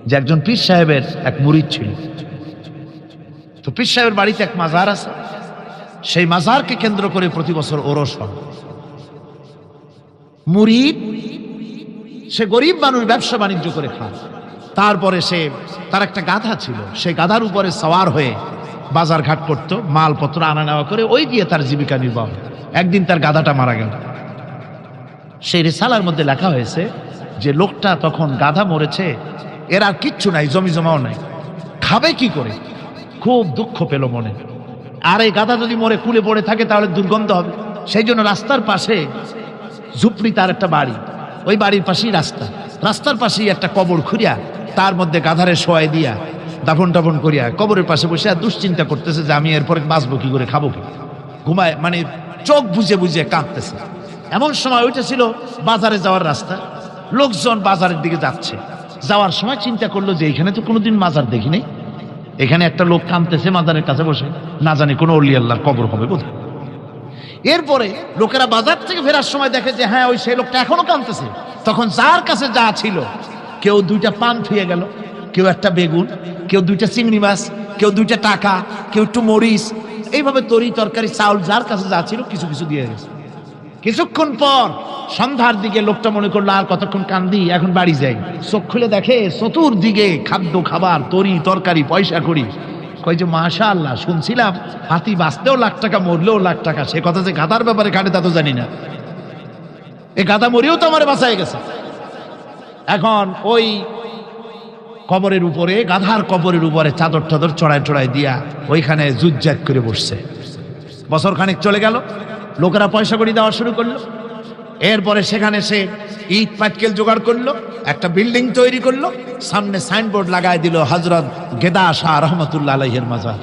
যে একজন পীর সাহেবের এক মুরিদ ছিল। তো পীর সাহেবের বাড়িতে এক মাজার আছে, সেই মাজারকে কেন্দ্র করে প্রতি বছর ওরস হয়। মুরিদ সে গরিব মানুষ, ব্যবসা বাণিজ্য করে খায়। তারপরে তার একটা গাধা ছিল, সেই গাধার উপরে সওয়ার হয়ে বাজার ঘাট করত, মালপত্র আনা নেওয়া করে, ওই দিয়ে তার জীবিকা নির্বাহ। একদিন তার গাধাটা মারা গেল। সেই রিসালার মধ্যে লেখা হয়েছে যে লোকটা তখন গাধা মরেছে, এর আর কিচ্ছু নাই, জমি জমাও নাই, খাবে কি করে, খুব দুঃখ পেল মনে। আর এই গাধা যদি মরে কুলে পড়ে থাকে তাহলে দুর্গন্ধ হবে। সেই জন্য রাস্তার পাশে ঝুপড়ি, তার একটা বাড়ি, ওই বাড়ির পাশেই রাস্তার পাশেই একটা কবর খুঁড়িয়া তার মধ্যে গাধারে শোয়াই দিয়া দাফন টাফন করিয়া কবরের পাশে বসে আর দুশ্চিন্তা করতেছে যে আমি এরপরে বাঁচবো কি করে, খাবো কি, ঘুমায়, মানে চোখ বুঝে বুঝে কাঁদতেছে। এমন সময় ওইটা ছিল বাজারে যাওয়ার রাস্তা, লোকজন বাজারের দিকে যাচ্ছে। যাওয়ার সময় চিন্তা করলো যে এখানে তো কোনোদিন মাজার দেখি নাই, এখানে একটা লোক কাঁদতেছে মাজারের কাছে বসে, না জানি কোনো অলি আল্লাহর কবর হবে বোধ। এরপরে লোকেরা বাজার থেকে ফেরার সময় দেখে যে হ্যাঁ, ওই সেই লোকটা এখনো কাঁদতেছে। তখন যার কাছে যা ছিল, কেউ 2টা পান থুয়ে গেল, কেউ একটা বেগুন, কেউ 2টা চিংড়ি মাছ, কেউ 2টা টাকা, কেউ একটু মরিচ, এইভাবে তরি তরকারি চাউল যার কাছে যা ছিল কিছু কিছু দিয়ে গেছে। কিছুক্ষণ পর সন্ধ্যার দিকে লোকটা মনে করলো আর কতক্ষণ কান্দি, এখন বাড়ি যাই। চোখ খুলে দেখে চতুর্দিকে খাদ্য খাবার, তরি তরকারি, পয়সা করি। কই যে মাশাআল্লাহ, শুনছিলাম হাতি বাঁচতেও লাখ টাকা, মরলেও লাখ টাকা, সে কথা যে গাধার ব্যাপারে কাটে তা তো জানি না। এই গাধা মরিও তো আমার বাঁচায় গেছে। এখন ওই কবরের উপরে, গাধার কবরের উপরে চাদর টাদর চড়ায় দিয়া ওইখানে জুজ্জাত করে বসছে। বছর খানিক চলে গেল, লোকেরা পয়সা কড়ি দেওয়া শুরু করলো। এরপরে সেখানে সে ইট পাটকেল জোগাড় করলো, একটা বিল্ডিং তৈরি করলো, সামনে সাইনবোর্ড লাগায় দিল হযরত গেদা শাহ রহমতুল্লাহ আলাইহির মাজার।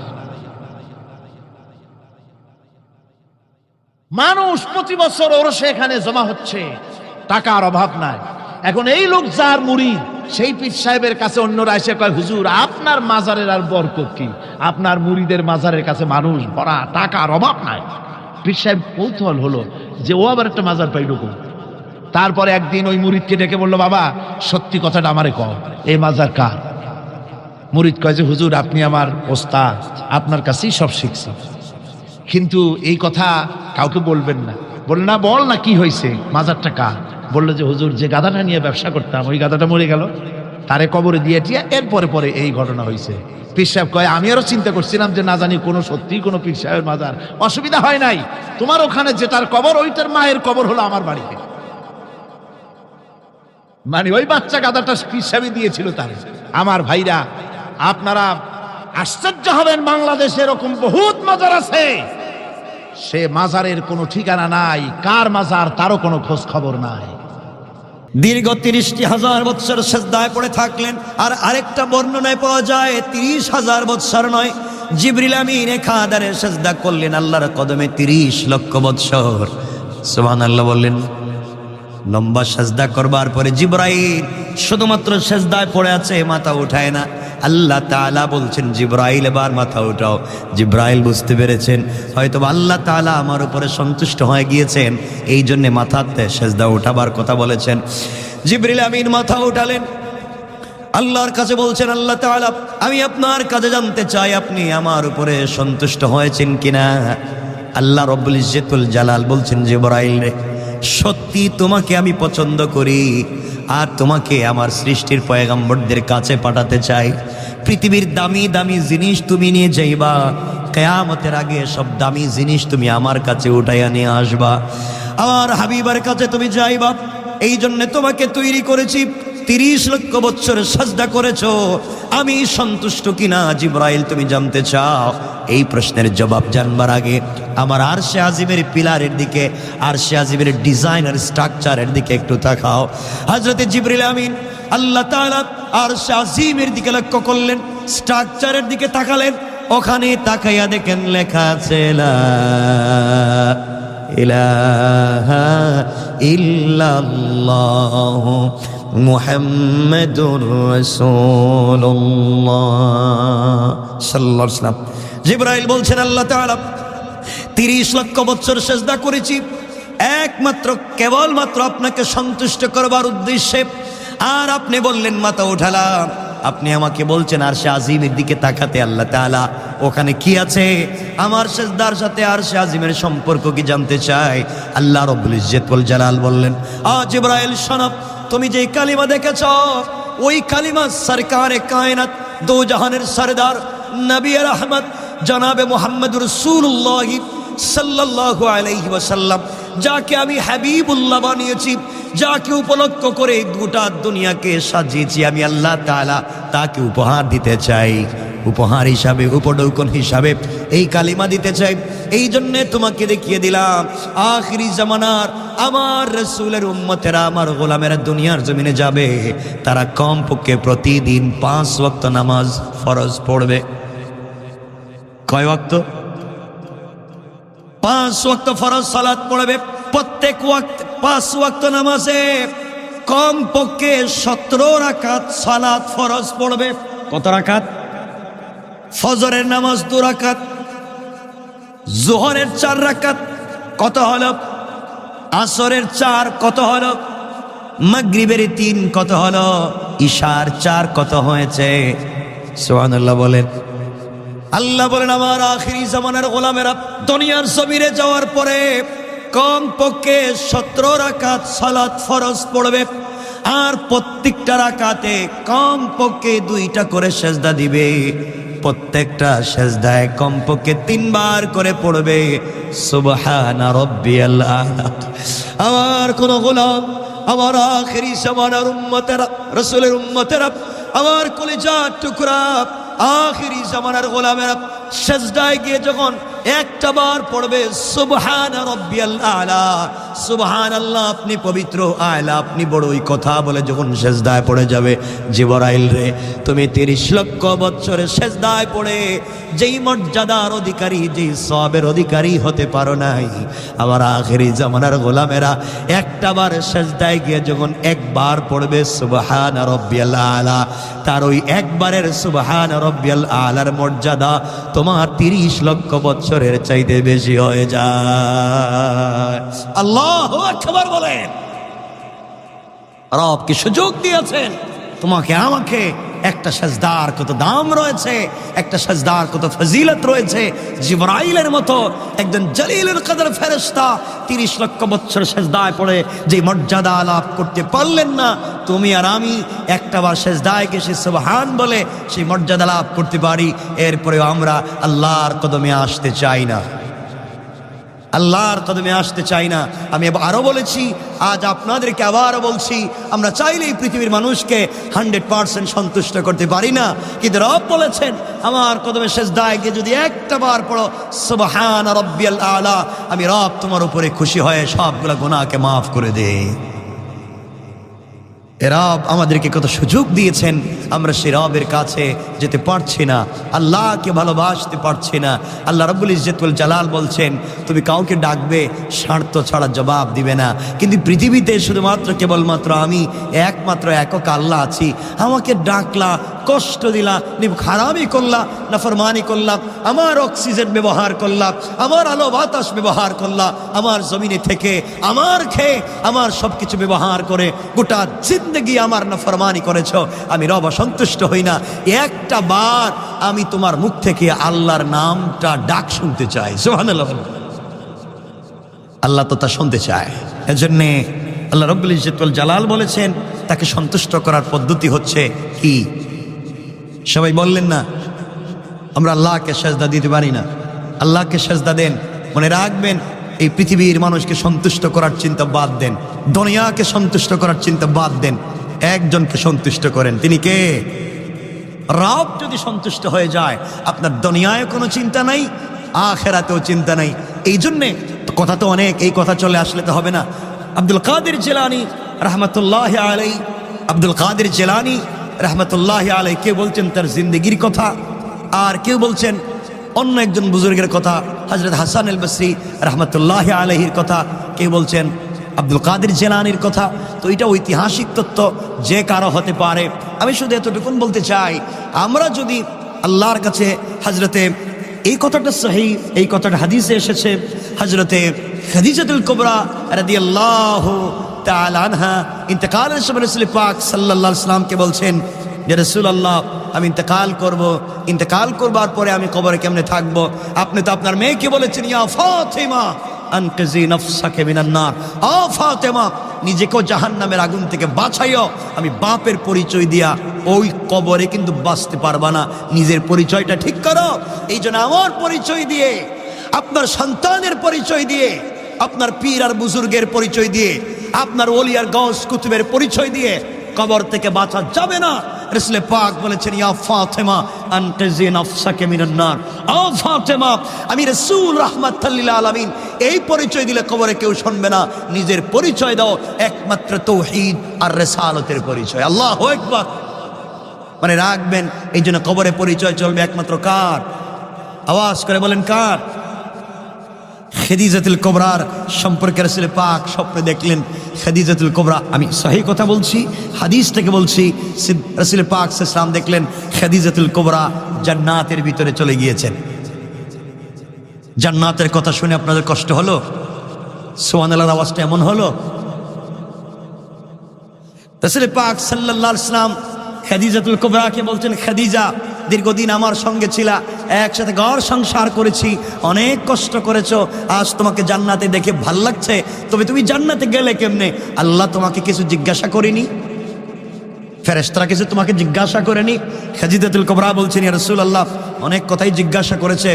মানুষ প্রতি বছর ওরসে এখানে জমা হচ্ছে, টাকার অভাব নাই। এখন এই লোক যার মুরিদ, সেই পীর সাহেবের কাছে অন্যরা এসে কয় হুজুর আপনার মাজারের আর বরকত কি, আপনার মুরিদের মাজারের কাছে মানুষ ভরা, টাকার অভাব নাই। পীর সাহেব কৌতূহল হলো যে ও আবার একটা মাজার পাইল কোন। তারপরে একদিন ওই মুরিদকে ডেকে বলল, বাবা সত্যি কথাটা আমারে কও, এই মাজার কার? মুরিদ কয় যে হুজুর আপনি আমার ওস্তাদ, আপনার কাছেই সব শিখছি, কিন্তু এই কথা কাউকে বলবেন না। বলল না, বল না কি হয়েছে, মাজারটা কার? বললো যে হুজুর যে গাধাটা নিয়ে ব্যবসা করতাম, ওই গাধাটা মরে গেল, তারে কবরে দিয়ে টিয়া এরপরে পরে এই ঘটনা হয়েছে। পীর সাহেব কয় আমি আরো চিন্তা করছিলাম যে না জানি কোনো সত্যি কোনো পীর সাহেবের মাজার। অসুবিধা হয় নাই, তোমার ওখানে যেটার কবর ওইটার মায়ের কবর হলো আমার বাড়িতে। মানে ওই বাচ্চা গাধাটা পীর সাহেবই দিয়েছিল তারে। আমার ভাইরা, আপনারা আশ্চর্য হবেন, বাংলাদেশে এরকম বহুত মাজার আছে, সে মাজারের কোনো ঠিকানা নাই, কার মাজার তারও কোনো খোঁজ খবর নাই। দীর্ঘ 30,000 বৎসর সেজদায় পড়ে থাকলেন। আর আরেকটা বর্ণনায় পাওয়া যায় 30,000 বৎসর নয়, জিবরিল আমিন খাদারে সেজদা করলেন আল্লাহর কদমে 30 লক্ষ বৎসর। সুবহানাল্লাহ বললেন। লম্বা সেজদা করবার পরে জিবরাইল শুধুমাত্র সেজদায় পড়ে আছে, মাথা উঠায় না। আল্লাহ তাআলা বলছেন জিবরাইল এবার মাথা উঠাও। জিবরাইল বুঝতে পেরেছেন হয়তো আল্লাহ তাআলা আমার উপরে সন্তুষ্ট হয়ে গিয়েছেন, এই জন্যে মাথাতে সেজদা উঠাবার কথা বলেছেন। জিবরিল আমিন মাথা উঠালেন, আল্লাহর কাছে বলছেন আল্লাহ তাআলা আমি আপনার কাছে জানতে চাই আপনি আমার উপরে সন্তুষ্ট হয়েছেন কিনা। আল্লাহ রব্বুল ইজ্জতুল জালাল বলছেন জিবরাইল রে, সত্যি তোমাকে আমি পছন্দ করি, আর তোমাকে আমার সৃষ্টির পয়গম্বরদের কাছে পাঠাতে চাই। পৃথিবীর দামি দামি জিনিস তুমি নিয়ে যাইবা, কিয়ামতের আগে সব দামি জিনিস তুমি আমার কাছে উঠাইয়া নিয়ে আসবা, আমার হাবিবের কাছে তুমি যাইবা। এই জন্য তোমাকে তৈরি করেছি, 30 লক্ষ বৎসর সাজদা করেছো, আমি সন্তুষ্ট কিনা জিবরাইল তুমি জানতে চাও। এই প্রশ্নের জবাব জানবার আগে আমার আরশে আজিমের পিলারের দিকে, আরশে আজিমের ডিজাইনার স্ট্রাকচারের দিকে একটু তাকাও। হযরতে জিবরিল আমিন আল্লাহ তাআলা আরশে আজিমের দিকে লক্ষ্য করলেন, স্ট্রাকচারের দিকে তাকালেন, ওখানে তাকাইয়া দেখেন লেখা আছে লা ইলাহা ইল্লাল্লাহ মুহাম্মাদুর রাসূলুল্লাহ সাল্লাল্লাহু আলাইহি ওয়াসাল্লাম। জিবরাইল বলছেন আল্লাহ তাআলা 30 লক্ষ বছর সেজদা করেছি একমাত্র কেবলমাত্র আপনাকে সন্তুষ্ট করবার উদ্দেশ্যে, আর আপনি বললেন মাথা উঠালাম। আপনি আমাকে বলছেন আরশে আজিমের দিকে তাকাতে, আল্লাহ তাআলা ওখানে কি আছে? আমার সেজদার সাথে আরশে আজিমের সম্পর্ক কি জানতে চাই? আল্লাহ রাব্বুল ইজ্জত ওয়াল জালাল বললেন, জিবরাইল শোনো, তুমি যে কালিমা দেখেছ ওই কালিমা সরকারে কায়নাত দো জাহানের সরদার নবী রহমত জনাবে মুহাম্মদুর রাসূলুল্লাহ সাল্লাল্লাহু আলাইহি ওয়াসাল্লাম, যাকে আমি হাবিবুল্লাহ বানিয়েছি, যাকে উপলক্ষ করে গোটা দুনিয়াকে সাজিয়েছি, আমি আল্লাহ তাআলা তাকে উপহার দিতে চাই। উপহার হিসাবে, উপঢৌকন হিসাবে এই কালিমা দিতে চাই। এই জন্যে তোমাকে দেখিয়ে দিলাম আখিরি জামানার আমার রাসূলের উম্মতেরা, আমার গোলামেরা দুনিয়ার জমিনে যাবে, তারা কমপক্ষে প্রতিদিন 5 ওয়াক্ত নামাজ ফরজ পড়বে। কয় ওয়াক্ত? 5 ওয়াক্ত ফরজ সালাত পড়বে। প্রত্যেক ওয়াক্ত 5 ওয়াক্ত নামাজে কমপক্ষে 17 রাকাত সালাত ফরজ পড়বে। কত রাকাত? ফজরের নামাজ 2 রাকাত, যোহরের 4 রাকাত, কত হলো? আসরের 4, কত হলো? মাগরিবের 3, কত হলো? ইশার 4, কত হয়েছে? সুবহানাল্লাহ বলেন। আল্লাহ বলেন আমার আখিরি জামানার গোলামেরা দুনিয়ার জমিনে যাওয়ার পরে কমপক্ষে 17 রাকাত সালাত ফরজ পড়বে, আর প্রত্যেকটা রাকাতে কমপক্ষে 2টা করে সেজদা দিবে। প্রত্যেকটা সেজদায় কমপক্ষে 3 বার করে পড়বে সুবহানা রাব্বিয়াল আ'লা। আমার কোন গোলাম, আমার আখিরি জামানার উম্মতেরা, রাসূলের উম্মতেরা, আমার কলিজার টুকরা আখিরি জামানার গোলামেরা সেজদায় গিয়ে যখন একটা বার পড়বে সুবহান রাব্বিয়াল আ'লা, সুবহানাল্লাহ, আপনি পবিত্র, আ'লা, আপনি বড়ই, কথা বলে যখন সেজদায় পড়ে যাবে, জিবরাইল রে তুমি 30 লক্ষ বছরের সেজদায় পড়ে যেই মর্যাদার অধিকারী, যেই সওয়াবের অধিকারী হতে পারো নাই, আমার আখিরি জামানার গোলামেরা একটা বার সেজদায় গিয়ে যখন একবার পড়বে সুবহান রাব্বিয়াল আ'লা, তার ওই একবারের সুবহান রাব্বিয়াল আ'লার মর্যাদা তোমার 30 লক্ষ বছরের চাইতে বেশি হয়ে যায়। আল্লাহু আকবার বলেন। রব কি সুযোগ দিয়েছেন তোমাকে আমাকে। একটা সেজদার কত দাম রয়েছে, একটা সেজদার কত ফজিলত রয়েছে। জিবরাইলের মতো একজন জলিলুল কদর ফেরেশতা 30 লক্ষ বছর সেজদায় পড়ে যে মর্যাদা লাভ করতে পারলেন না, তুমি আর আমি একটাবার সেজদায় গেছি সুবহান বলে সেই মর্যাদা লাভ করতে পারি। এরপরেও আমরা আল্লাহর কদমে আসতে চাই না, আল্লাহর কদমে আসতে চাই না। আমি আরো বলেছি, আজ আপনাদেরকে আবারও বলছি, আমরা চাইলেই পৃথিবীর মানুষকে 100% সন্তুষ্ট করতে পারি না, কিন্তু রব বলেছেন আমার কদমে সেজদায় গিয়ে যদি একটা বার পড়ো সুবহান রাব্বিয়াল আ'লা, আমি রব তোমার উপরে খুশি হয়ে সবগুলা গুনাহকে মাফ করে দেই। রব আমাদেরকে কত সুযোগ দিয়েছেন, আমরা সেই রবের কাছে যেতে পারছি না, আল্লাহকে ভালোবাসতে পারছি না। আল্লাহ রাব্বুল ইজ্জত ওয়াল জালাল বলছেন তুমি কাউকে ডাকবে, স্বার্থ ছাড়া জবাব দিবে না, কিন্তু পৃথিবীতে শুধুমাত্র কেবলমাত্র আমি একমাত্র একক আল্লাহ আছি। আমাকে ডাকলা, কষ্ট দিলা, খারাপই করলা, নাফরমানি করলাম, আমার অক্সিজেন ব্যবহার করলাম, আমার আলো বাতাস ব্যবহার করলা, আমার জমিনে থেকে আমার খেয়ে আমার সবকিছু ব্যবহার করে গোটা জিন্দেগি আমার নাফরমানি করেছ, আমি রব সন্তুষ্ট হই না। একটা বার আমি তোমার মুখ থেকে আল্লাহর নামটা ডাক শুনতে চাই। সুবহানাল্লাহ। আল্লাহ তো তা শুনতে চায়। এজন্যে আল্লাহ রাব্বুল ইজ্জত ওয়াল জালাল বলেছেন তাকে সন্তুষ্ট করার পদ্ধতি হচ্ছে কি? সবাই বললেন না আমরা আল্লাহকে সেজদা দিতে পারি না। আল্লাহকে সেজদা দেন। মনে রাখবেন, এই পৃথিবীর মানুষকে সন্তুষ্ট করার চিন্তা বাদ দেন, দুনিয়াকে সন্তুষ্ট করার চিন্তা বাদ দেন, একজনকে সন্তুষ্ট করেন। তিনি কে? রব যদি সন্তুষ্ট হয়ে যায় আপনার দুনিয়ায় কোনো চিন্তা নাই, আখিরাতেও চিন্তা নাই। এই জন্যে কথা তো অনেক, এই কথা চলে আসলে তো হবে না। আব্দুল কাদের জিলানী রাহমাতুল্লাহি আলাইহি, আব্দুল কাদের জিলানী রাহমাতুল্লাহি আলাইহি কেউ বলছেন তার জিন্দেগির কথা, আর কেউ বলছেন অন্য একজন বুজুর্গের কথা, হযরত হাসান আল বসরি রাহমাতুল্লাহি আলাইহির কথা, কেউ বলছেন আব্দুল কাদের জিলানীর কথা। তো এটা ঐতিহাসিক তথ্য, যে কারো হতে পারে। আমি শুধু এতটুকুন বলতে চাই, আমরা যদি আল্লাহর কাছে হযরতে, এই কথাটা সহিহ, এই কথাটা হাদিসে এসেছে, হযরতে খাদিজাতুল কুবরা রাদিয়াল্লাহু তাআলা আনহা ইন্তেকালের সময় রাসূল পাক সাল্লাল্লাহু আলাইহি ওয়াসাল্লামকে বলছেন যে রাসূলুল্লাহ আমি ইন্তেকাল করবার পরে আমি কবরে কেমনে থাকবো? আপনি তো আপনার মেয়েকে বলেছেন ইয়া ফাতিমা আনকিজি নাফসাকে মিনান নার, ও ফাতেমা নিজেকেও জাহান্নামের আগুন থেকে বাঁচাইও। আমি বাপের পরিচয় দিয়া ওই কবরে কিন্তু বাঁচতে পারবা না, নিজের পরিচয়টা ঠিক করো। এই জন্য আমার পরিচয় দিয়ে, আপনার সন্তানের পরিচয় দিয়ে, আপনার পীর আর বুজুর্গের পরিচয় দিয়ে, আপনার ওলি আর গাউস কুতুবের পরিচয় দিয়ে কবর থেকে বাঁচা যাবে না। রাসূল পাক বলেছেন ইয়া ফাতেমা আনকিজি নাফসাকে মিনান নার, ও ফাতেমা আমি রাসূল রাহমাতুল লিল আলামিন, এই পরিচয় দিলে কবরে কেউ শুনবে না। নিজের পরিচয় দাও একমাত্র তাওহীদ আর রিসালাতের পরিচয়। আল্লাহু আকবার। মানে রাখবেন, এই জন্য কবরে পরিচয় চলবে একমাত্র কার? আওয়াজ করে বলেন কার? খাদিজাতুল কুবরার সম্পর্কে রাসূল পাক স্বপ্নে দেখলেন। খাদিজাতুল কুবরা, আমি সহিহ কথা বলছি, হাদিস থেকে বলছি, রাসূল পাক সাল্লাল্লাহু আলাইহি ওয়াসাল্লাম দেখলেন খাদিজাতুল কুবরা জান্নাতের ভিতরে চলে গিয়েছেন। জান্নাতের কথা শুনে আপনাদের কষ্ট হলো? সুবহানাল্লাহর আওয়াজটা এমন হলো। রাসূল পাক সাল্লাল্লাহু আলাইহি ওয়াসাল্লাম খাদিজাতুল কুবরাকে বলছেন, খাদিজা দীর্ঘদিন আমার সঙ্গে ছিলা, একসাথে ঘর সংসার করেছি, অনেক কষ্ট করেছো, আজ তোমাকে জান্নাতে দেখে ভাল লাগছে, তবে তুমি জান্নাতে গেলে কেমনে? আল্লাহ তোমাকে কিছু জিজ্ঞাসা করেনি? ফেরেশতারা কিছু তোমাকে জিজ্ঞাসা করেনি? খাদিজাতুল কুবরা বলছেন ইয়া রাসূলুল্লাহ অনেক কথাই জিজ্ঞাসা করেছে।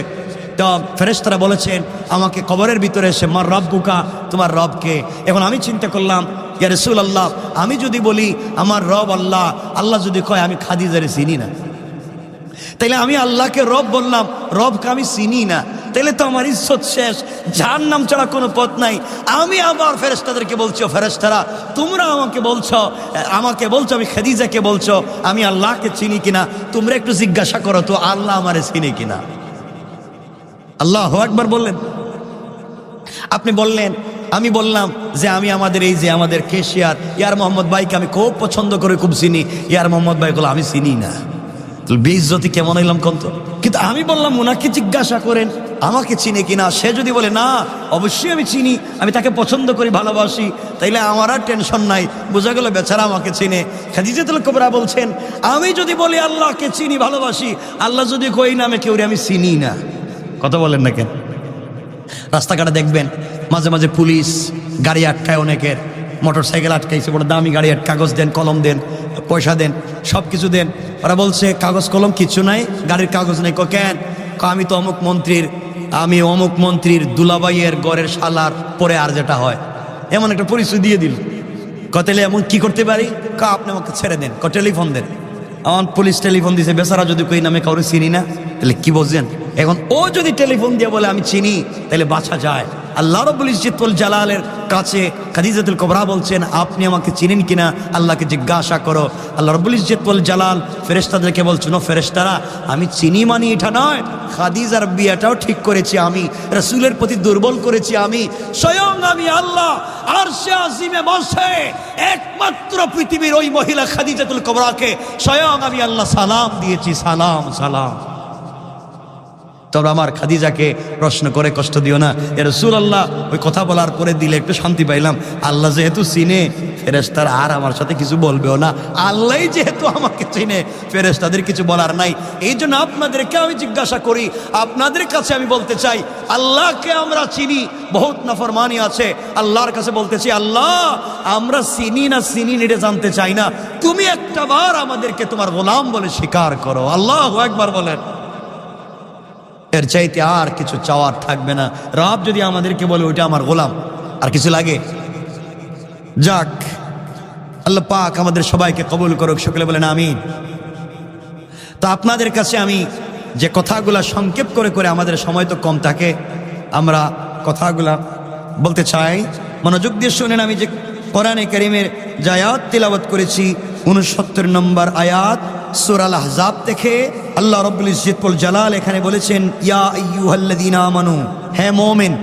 তো ফেরেশতারা বলেছেন আমাকে কবরের ভিতরে এসে মার রব্বুকা, তোমার রবকে। এখন আমি চিন্তা করলাম ইয়া রাসূলুল্লাহ আমি যদি বলি আমার রব আল্লাহ, আল্লাহ যদি কয় আমি খাদিজারে চিনি না, তাইলে আমি আল্লাহকে রব বললাম, রবকে আমি চিনি না, তাইলে তো আমার ইজ্জত শেষ, জাহান্নাম ছাড়া কোনো পথ নাই। আমি আবার ফেরেশতাদেরকে বলছি, ও ফেরেশতারা তোমরা আমাকে বলছো আমি খাদিজাকে বলছো আমি আল্লাহকে চিনি কিনা, তোমরা একটু জিজ্ঞাসা করো তো আল্লাহ আমারে চিনি কিনা। আল্লাহু আকবার বললেন। আপনি বললেন, আমি বললাম যে আমি আমাদের কেশিয়ার ইয়ার মোহাম্মদ ভাইকে আমি খুব পছন্দ করে, খুব চিনি। ইয়ার মোহাম্মদ ভাই বলে আমি চিনি না। বেইজ্জতি কেমন হইলাম কোন তো? কিন্তু আমি বললাম ওনাকে জিজ্ঞাসা করেন আমাকে চিনে কিনা। সে যদি বলে না অবশ্যই আমি চিনি, আমি তাকে পছন্দ করি, ভালোবাসি, তাইলে আমার আর টেনশন নাই, বোঝা গেল বেচারা আমাকে চিনে। খাদিজাতুল কুবরা বলছেন আমি যদি বলি আল্লাহকে চিনি, ভালোবাসি, আল্লাহ যদি কই নামে কেউ আমি চিনি না। কথা বলেন না কেন? রাস্তাঘাটে দেখবেন মাঝে মাঝে পুলিশ গাড়ি আটকায়, অনেকের মোটর সাইকেল আটকাইছে, বড় দামি গাড়ি, কাগজ দেন, কলম দেন, পয়সা দেন, সব কিছু দেন। ওরা বলছে কাগজ কলম কিছু নাই, গাড়ির কাগজ নেই। কেন? আমি তো অমুক মন্ত্রীর দুলাভাইয়ের গড়ের শালার পরে আর যেটা হয়, এমন একটা পরিচয় দিয়ে দিল। কতলে এমন কি করতে পারি? আপনি আমাকে ছেড়ে দেন, টেলিফোন দেন। আমার পুলিশ টেলিফোন দিছে, বেচারা যদি কই নামে কাউরে চিনি না, তাহলে কি বলছেন? এখন ও যদি টেলিফোন দিয়ে বলে আমি চিনি, তাহলে বাঁচা যায়। আল্লাহ রাব্বুল ইজ্জত ওয়াল জালালের কাছে খাদিজাতুল কুবরা বলছেন আপনি আমাকে চিনেন কিনা আল্লাহকে জিজ্ঞাসা করো। আল্লাহ রাব্বুল ইজ্জত ওয়াল জালাল ফেরেশতাদেরকে বলছেন, ও ফেরেশতারা আমি চিনি মানি এটা নয়, খাদিজার বিয়েটাও ঠিক করেছি আমি, রাসূলের প্রতি দুর্বল করেছি আমি, স্বয়ং আমি আল্লাহ আরশে আজিমে বসে একমাত্র পৃথিবীর ওই মহিলা খাদিজাতুল কুবরাকে স্বয়ং আমি আল্লাহ সালাম দিয়েছি, সালাম সালাম। তোমরা আমার খাদিজাকে প্রশ্ন করে কষ্ট দিও না। এ রাসূলুল্লাহ ওই কথা বলার পরে দিলে একটু শান্তি পাইলাম। আল্লাহ যেহেতু চিনে, ফেরেশতারা আর আমার সাথে কিছু বলবেও না। আল্লাহ যেহেতু আমাকে চিনে, ফেরেশতাদের কিছু বলার নাই। এই জন্য আপনাদেরকে আমি জিজ্ঞাসা করি, আপনাদের কাছে আমি বলতে চাই, আল্লাহকে আমরা চিনি, বহুত নাফরমানি আছে, আল্লাহর কাছে বলতেছি আল্লাহ আমরা চিনি না এটা জানতে চাই না, তুমি একটা বার আমাদেরকে তোমার গোলাম বলে স্বীকার করো। আল্লাহু আকবার বলেন। এর চাইতে আর কিছু চাওয়ার থাকবে না। রব যদি আমাদেরকে বলে ওইটা আমার গোলাম, আর কিছু লাগে? যাক, আল্লাহ পাক আমাদের সবাইকে কবুল করুক, সকলে বলেন আমিন। তো আপনাদের কাছে আমি যে কথাগুলা সংক্ষেপ করে করে, আমাদের সময় তো কম থাকে, আমরা কথাগুলা বলতে চাই, মনোযোগ দিয়ে শুনেন। আমি যে কোরআনে কারীমের যে আয়াত তিলাওয়াত করেছি 69 নম্বর আয়াত সূরা আল আহজাব থেকে, আল্লাহ রাব্বুল ইজ্জত ওয়াল জালাল এখানে বলেছেন ইয়া আইয়ুহাল্লাযীনা আমানু, হে মুমিন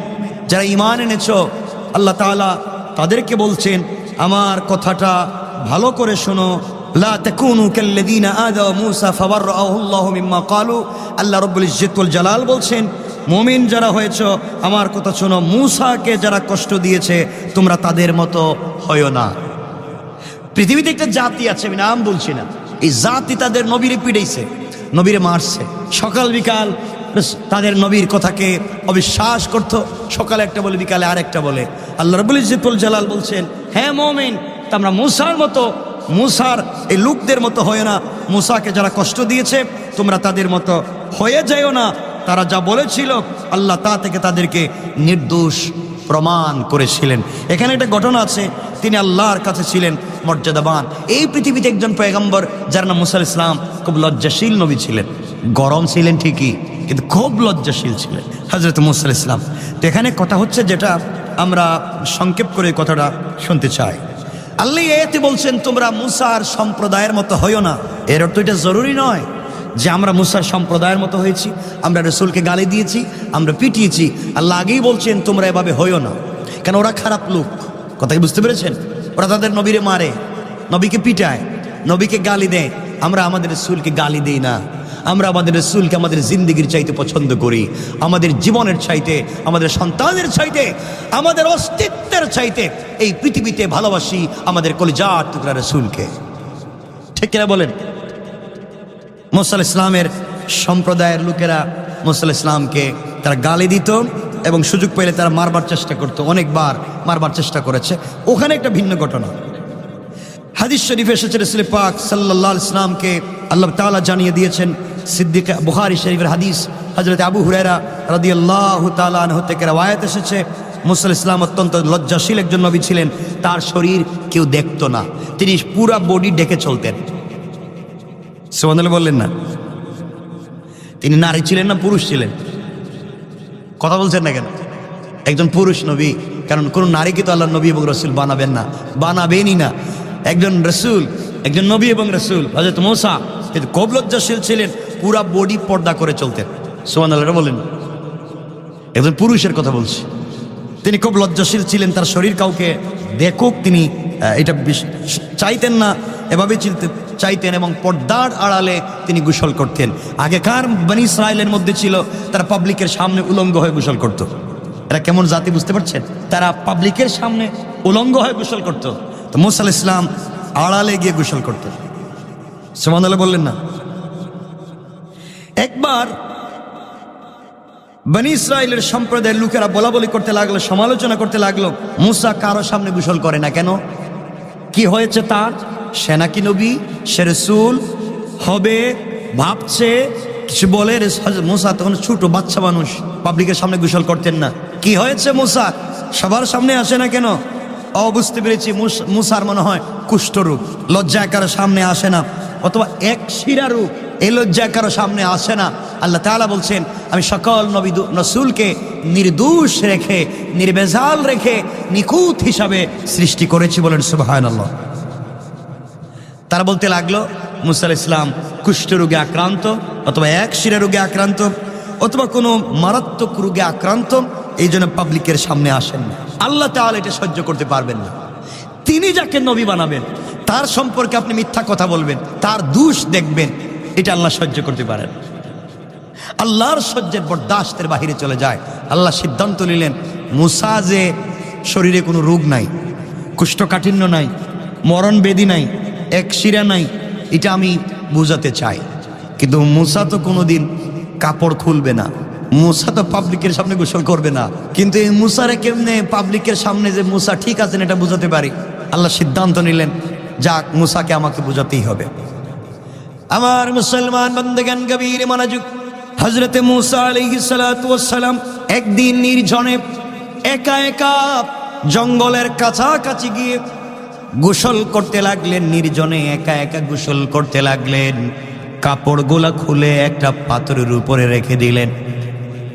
যারা ঈমান এনেছো, আল্লাহ তাআলা তাদেরকে বলছেন আমার কথাটা ভালো করে শোনো। লা তাকুনু কাল্লাযীনা আযাউ মূসা ফাবাররাহু আল্লাহু মিম্মা ক্বালু, আল্লাহ রাব্বুল ইজ্জত ওয়াল জালাল বলছেন মুমিন যারা হয়েছো আমার কথা শোনো, মূসাকে যারা কষ্ট দিয়েছে তোমরা তাদের মতো হয়ো না। পৃথিবীতে একটা জাতি আছে, আমি নাম বলছি না, এই জাতি তাদের নবীরে পিড়াইছে, নবীরে মারছে, সকাল বিকাল তাদের নবীর কথাকে অবিশ্বাস করত। সকালে একটা বলে, বিকালে আরেকটা বলে। আল্লাহ রাব্বুল ইজ্জতুল জালাল বলছেন, হ্যাঁ মুমিন, তোমরা মুসার মতো, মুসার এই লোকদের মতো হয় না। মুসাকে যারা কষ্ট দিয়েছে তোমরা তাদের মতো হয়ে যাও না। তারা যা বলেছিল আল্লাহ তা থেকে তাদেরকে নির্দোষ প্রমাণ করেছিলেন। এখানে একটা ঘটনা আছে, তিনি আল্লাহর কাছে ছিলেন মর্যাদাবান। এই পৃথিবীতে একজন পয়গম্বর যার নাম মুসা আলাইহিস সালাম, খুব লজ্জাশীল নবী ছিলেন। গরম ছিলেন ঠিকই, কিন্তু খুব লজ্জাশীল ছিলেন হযরত মুসা আলাইহিস সালাম। তো এখানে কথা হচ্ছে, যেটা আমরা সংক্ষেপ করে কথাটা শুনতে চাই। আল্লাহ এতে বলছেন তোমরা মুসার সম্প্রদায়ের মতো হইও না। এর অর্থ এটা জরুরি নয় যে আমরা মুসার সম্প্রদায়ের মতো হয়েছি, আমরা রাসূলকে গালি দিয়েছি, আমরা পিটিয়েছি। আল্লাহ আগেই বলছেন তোমরা এভাবে হইও না, কেন ওরা খারাপ লোক। কথা কি বুঝতে পেরেছেন? ওরা তাদের নবীরে মারে, নবীকে পিটায়, নবীকে গালি দেয়। আমরা আমাদের রাসূলকে গালি দেই না। আমরা আমাদের রাসূলকে আমাদের জিন্দেগির চাইতে পছন্দ করি, আমাদের জীবনের চাইতে, আমাদের সন্তানের চাইতে, আমাদের অস্তিত্বের চাইতে এই পৃথিবীতে ভালোবাসি আমাদের কলিজার টুকরা রাসূলকে। ঠিক কিনা বলেন? মুসা আলাইহিস সালামের সম্প্রদায়ের লোকেরা মুসা আলাইহিস সালামকে তারা গালি দিত এবং সুযোগ পেলে তারা মারবার চেষ্টা করত, অনেকবার মারবার চেষ্টা করেছে। ওখানে একটা ভিন্ন ঘটনা হাদিস শরীফে এসেছে, রাসূল পাক সাল্লাল্লাহু আলাইহি ওয়াসাল্লামকে আল্লাহ তাআলা জানিয়ে দিয়েছেন। সিদ্দিক বুখারী শরীফের হাদিস, হযরত আবু হুরায়রা রাদিয়াল্লাহু তাআলা আনহু থেকে রওয়ায়াত এসেছে, মুসা আলাইহিস সালাম অত্যন্ত লজ্জাশীল একজন নবী ছিলেন। তার শরীর কেউ দেখতো না, তিনি পুরা বডি ঢেকে চলতেন। সুবহানাল্লাহ বললেন না? তিনি নারী ছিলেন না পুরুষ ছিলেন? কথা বলছেন না কেন? একজন পুরুষ নবী, কারণ কোন নারীকে তো আল্লাহ নবী এবং রাসূল বানাবেন না, বানাবেনই না। একজন রাসূল, একজন নবী এবং রাসূল হযরত মুসা কিন্তু খুব লজ্জাশীল ছিলেন, পুরা বডি পর্দা করে চলতেন। সুবহানাল্লাহ বলেন? একজন পুরুষের কথা বলছি। তিনি খুব লজ্জাশীল ছিলেন, তার শরীর কাউকে দেখুক তিনি এটা চাইতেন না, এভাবে চাইতেন এবং পর্দার আড়ালে তিনি গোসল করতেন। আগেকার বনি ইসরায়েলের মধ্যে ছিল তারা পাবলিকের সামনে উলঙ্গ হয়ে গোসল করত। এরা কেমন জাতি বুঝতে পারছেন? তারা পাবলিকের সামনে উলঙ্গ হয়ে গোসল করত। তো মুসা আলাইহিস সালাম আড়ালে গিয়ে গোসল করতেন। সুবহানাল্লাহ বললেন না? একবার বনি ইসরায়েলের সম্প্রদায়ের লোকেরা বলাবলি করতে লাগলো, সমালোচনা করতে লাগলো, মুসা কারো সামনে গোসল করে না কেন? কি হয়েছে তার? সে নাকি নবী, সে রাসূল হবে ভাবছে, কিছু বলে। মুসা তখন ছোট বাচ্চা মানুষ, পাবলিকের সামনে গোসল করতেন না। কি হয়েছে মুসা সবার সামনে আসে না কেন? বুঝতে পেরেছি, মুসার মনে হয় কুষ্ঠরোগ, লজ্জায় কারো সামনে আসে না, অথবা এক শিরা রোগ, এই লজ্জায় কারো সামনে আসে না। আল্লাহ তাআলা বলছেন আমি সকল নবী রাসূলকে নির্দোষ রেখে, নির্ভেজাল রেখে, নিখুঁত হিসাবে সৃষ্টি করেছি। বলেন সুবহানাল্লাহ। তারা বলতে লাগলো মুসা আলাইহিস সালাম কুষ্ঠরোগে আক্রান্ত, অথবা এক শিরা রোগে আক্রান্ত, অথবা কোনো মারাত্মক রোগে আক্রান্ত, এই জন্য পাবলিকের সামনে আসেন না। আল্লাহ তাআলা এটা সহ্য করতে পারবেন না। তিনি যাকে নবী বানাবেন তার সম্পর্কে আপনি মিথ্যা কথা বলবেন, তার দোষ দেখবেন, এটা আল্লাহ সহ্য করতে পারেন। আল্লাহর সহ্যের বরদাস্তের বাহিরে চলে যায়। আল্লাহ সিদ্ধান্ত নিলেন মুসা যে শরীরে কোনো রোগ নাই, কুষ্ঠকাঠিন্য নাই, মরণ বেদি নাই, এক শিরা নাই, এটা আমি বুঝাতে চাই। কিন্তু মুসা তো কোনোদিন কাপড় খুলবে না, মুসা তো পাবলিকের সামনে গোসল করবে না। কিন্তু এই মুসারে কেমনে পাবলিকের সামনে যে মুসা ঠিক আছেন এটা বুঝাতে পারি? আল্লাহ সিদ্ধান্ত নিলেন যাক, মুসাকে আমাকে বুঝাতেই হবে। আমার মুসলমান বান্দাগান গভীর মনোযোগ। হযরতে মুসা আলাইহিস সালাতু ওয়াস সালাম একদিন নির্জনে একা একা জঙ্গলের কাছাকাছি গিয়ে গোসল করতে লাগলেন। নির্জনে একা একা গোসল করতে লাগলেন। কাপড়গুলা খুলে একটা পাথরের উপরে রেখে দিলেন।